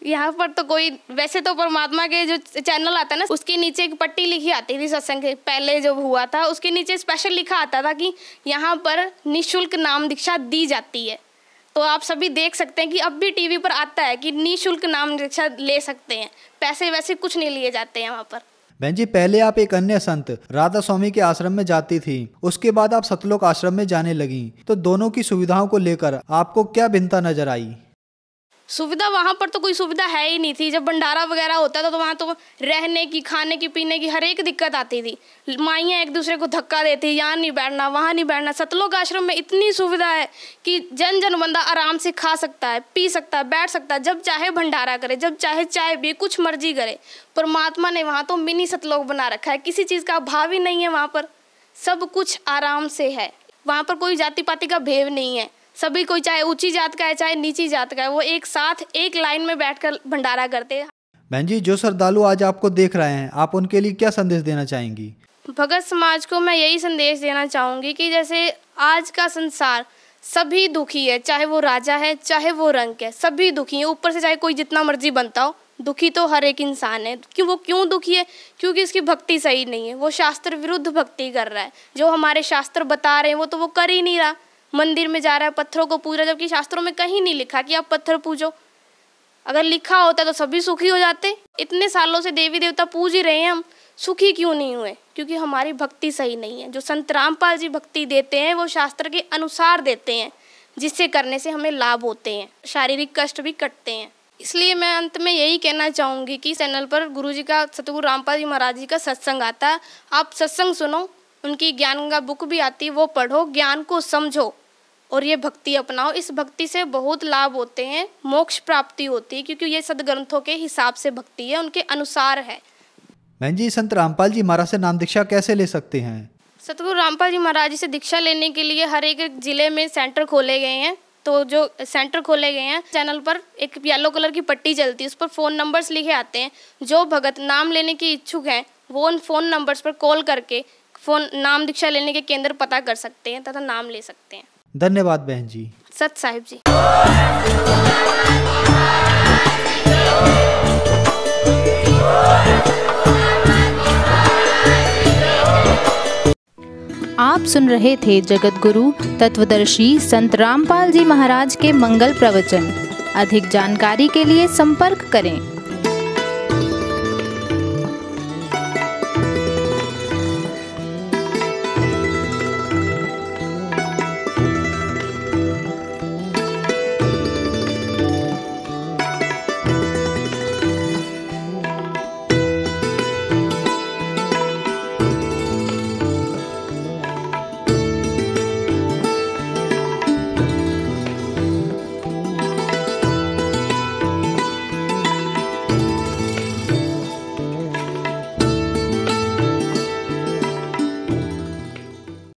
यहाँ पर तो कोई, वैसे तो परमात्मा के जो चैनल आता है ना, उसके नीचे एक पट्टी लिखी आती थी। सत्संग पहले जो हुआ था उसके नीचे स्पेशल लिखा आता था कि यहाँ पर निःशुल्क नाम दीक्षा दी जाती है। तो आप सभी देख सकते हैं कि अब भी टीवी पर आता है कि निःशुल्क नाम दीक्षा ले सकते हैं, पैसे वैसे कुछ नहीं लिए जाते हैं वहाँ पर। बहन जी, पहले आप एक अन्य संत राधा स्वामी के आश्रम में जाती थी, उसके बाद आप सतलोक आश्रम में जाने लगी, तो दोनों की सुविधाओं को लेकर आपको क्या भिन्नता नजर आई? सुविधा वहाँ पर तो कोई सुविधा है ही नहीं थी। जब भंडारा वगैरह होता था तो वहाँ तो रहने की, खाने की, पीने की हर एक दिक्कत आती थी। माइयाँ एक दूसरे को धक्का देती, यहाँ नहीं बैठना, वहाँ नहीं बैठना। सतलोक आश्रम में इतनी सुविधा है कि जन जन बंदा आराम से खा सकता है, पी सकता है, बैठ सकता है, जब चाहे भंडारा करे, जब चाहे चाय पिए, कुछ मर्जी करे। परमात्मा ने वहाँ तो मिनी सतलोक बना रखा है, किसी चीज़ का अभाव ही नहीं है। वहाँ पर सब कुछ आराम से है। वहाँ पर कोई जाति पाति का भेद नहीं है। सभी कोई, चाहे ऊंची जात का है चाहे नीची जात का है, वो एक साथ एक लाइन में बैठकर भंडारा करते हैं। बहन जी, जो श्रद्धालु आज आपको देख रहे हैं, आप उनके लिए क्या संदेश देना चाहेंगी? भगत समाज को मैं यही संदेश देना चाहूँगी कि जैसे आज का संसार सभी दुखी है, चाहे वो राजा है चाहे वो रंक है, सभी दुखी है। ऊपर से चाहे कोई जितना मर्जी बनता हो, दुखी तो हर एक इंसान है। क्यों दुखी है? क्योंकि इसकी भक्ति सही नहीं है। वो शास्त्र विरुद्ध भक्ति कर रहा है। जो हमारे शास्त्र बता रहे हैं वो तो वो कर ही नहीं रहा। मंदिर में जा रहा है, पत्थरों को पूज रहा है, जबकि शास्त्रों में कहीं नहीं लिखा कि आप पत्थर पूजो। अगर लिखा होता तो सभी सुखी हो जाते। इतने सालों से देवी देवता पूज ही रहे हैं, हम सुखी क्यों नहीं हुए? क्योंकि हमारी भक्ति सही नहीं है। जो संत रामपाल जी भक्ति देते हैं वो शास्त्र के अनुसार देते हैं, जिससे करने से हमें लाभ होते हैं, शारीरिक कष्ट भी कटते हैं। इसलिए मैं अंत में यही कहना चाहूँगी कि चैनल पर गुरु जी का, सतगुरु रामपाल जी महाराज जी का सत्संग आता है, आप सत्संग सुनो, उनकी ज्ञान का बुक भी आती है, वो पढ़ो, ज्ञान को समझो और ये भक्ति अपनाओ। इस भक्ति से बहुत लाभ होते हैं, मोक्ष प्राप्ति होती है, क्योंकि ये सदग्रंथों के हिसाब से भक्ति है, उनके अनुसार है। बहन जी, संत रामपाल जी महाराज से नाम दीक्षा कैसे ले सकते हैं? सतगुरु रामपाल जी महाराज जी से दीक्षा लेने के लिए हर एक जिले में सेंटर खोले गए हैं। तो जो सेंटर खोले गए हैं, चैनल पर एक येलो कलर की पट्टी चलती है, उस पर फ़ोन नंबर्स लिखे आते हैं। जो भगत नाम लेने के इच्छुक हैं वो उन फ़ोन नंबर्स पर कॉल करके नाम दीक्षा लेने के केंद्र पता कर सकते हैं तथा नाम ले सकते हैं। धन्यवाद बहन जी। सत साहिब जी। आप सुन रहे थे जगत गुरु तत्वदर्शी संत रामपाल जी महाराज के मंगल प्रवचन। अधिक जानकारी के लिए संपर्क करें।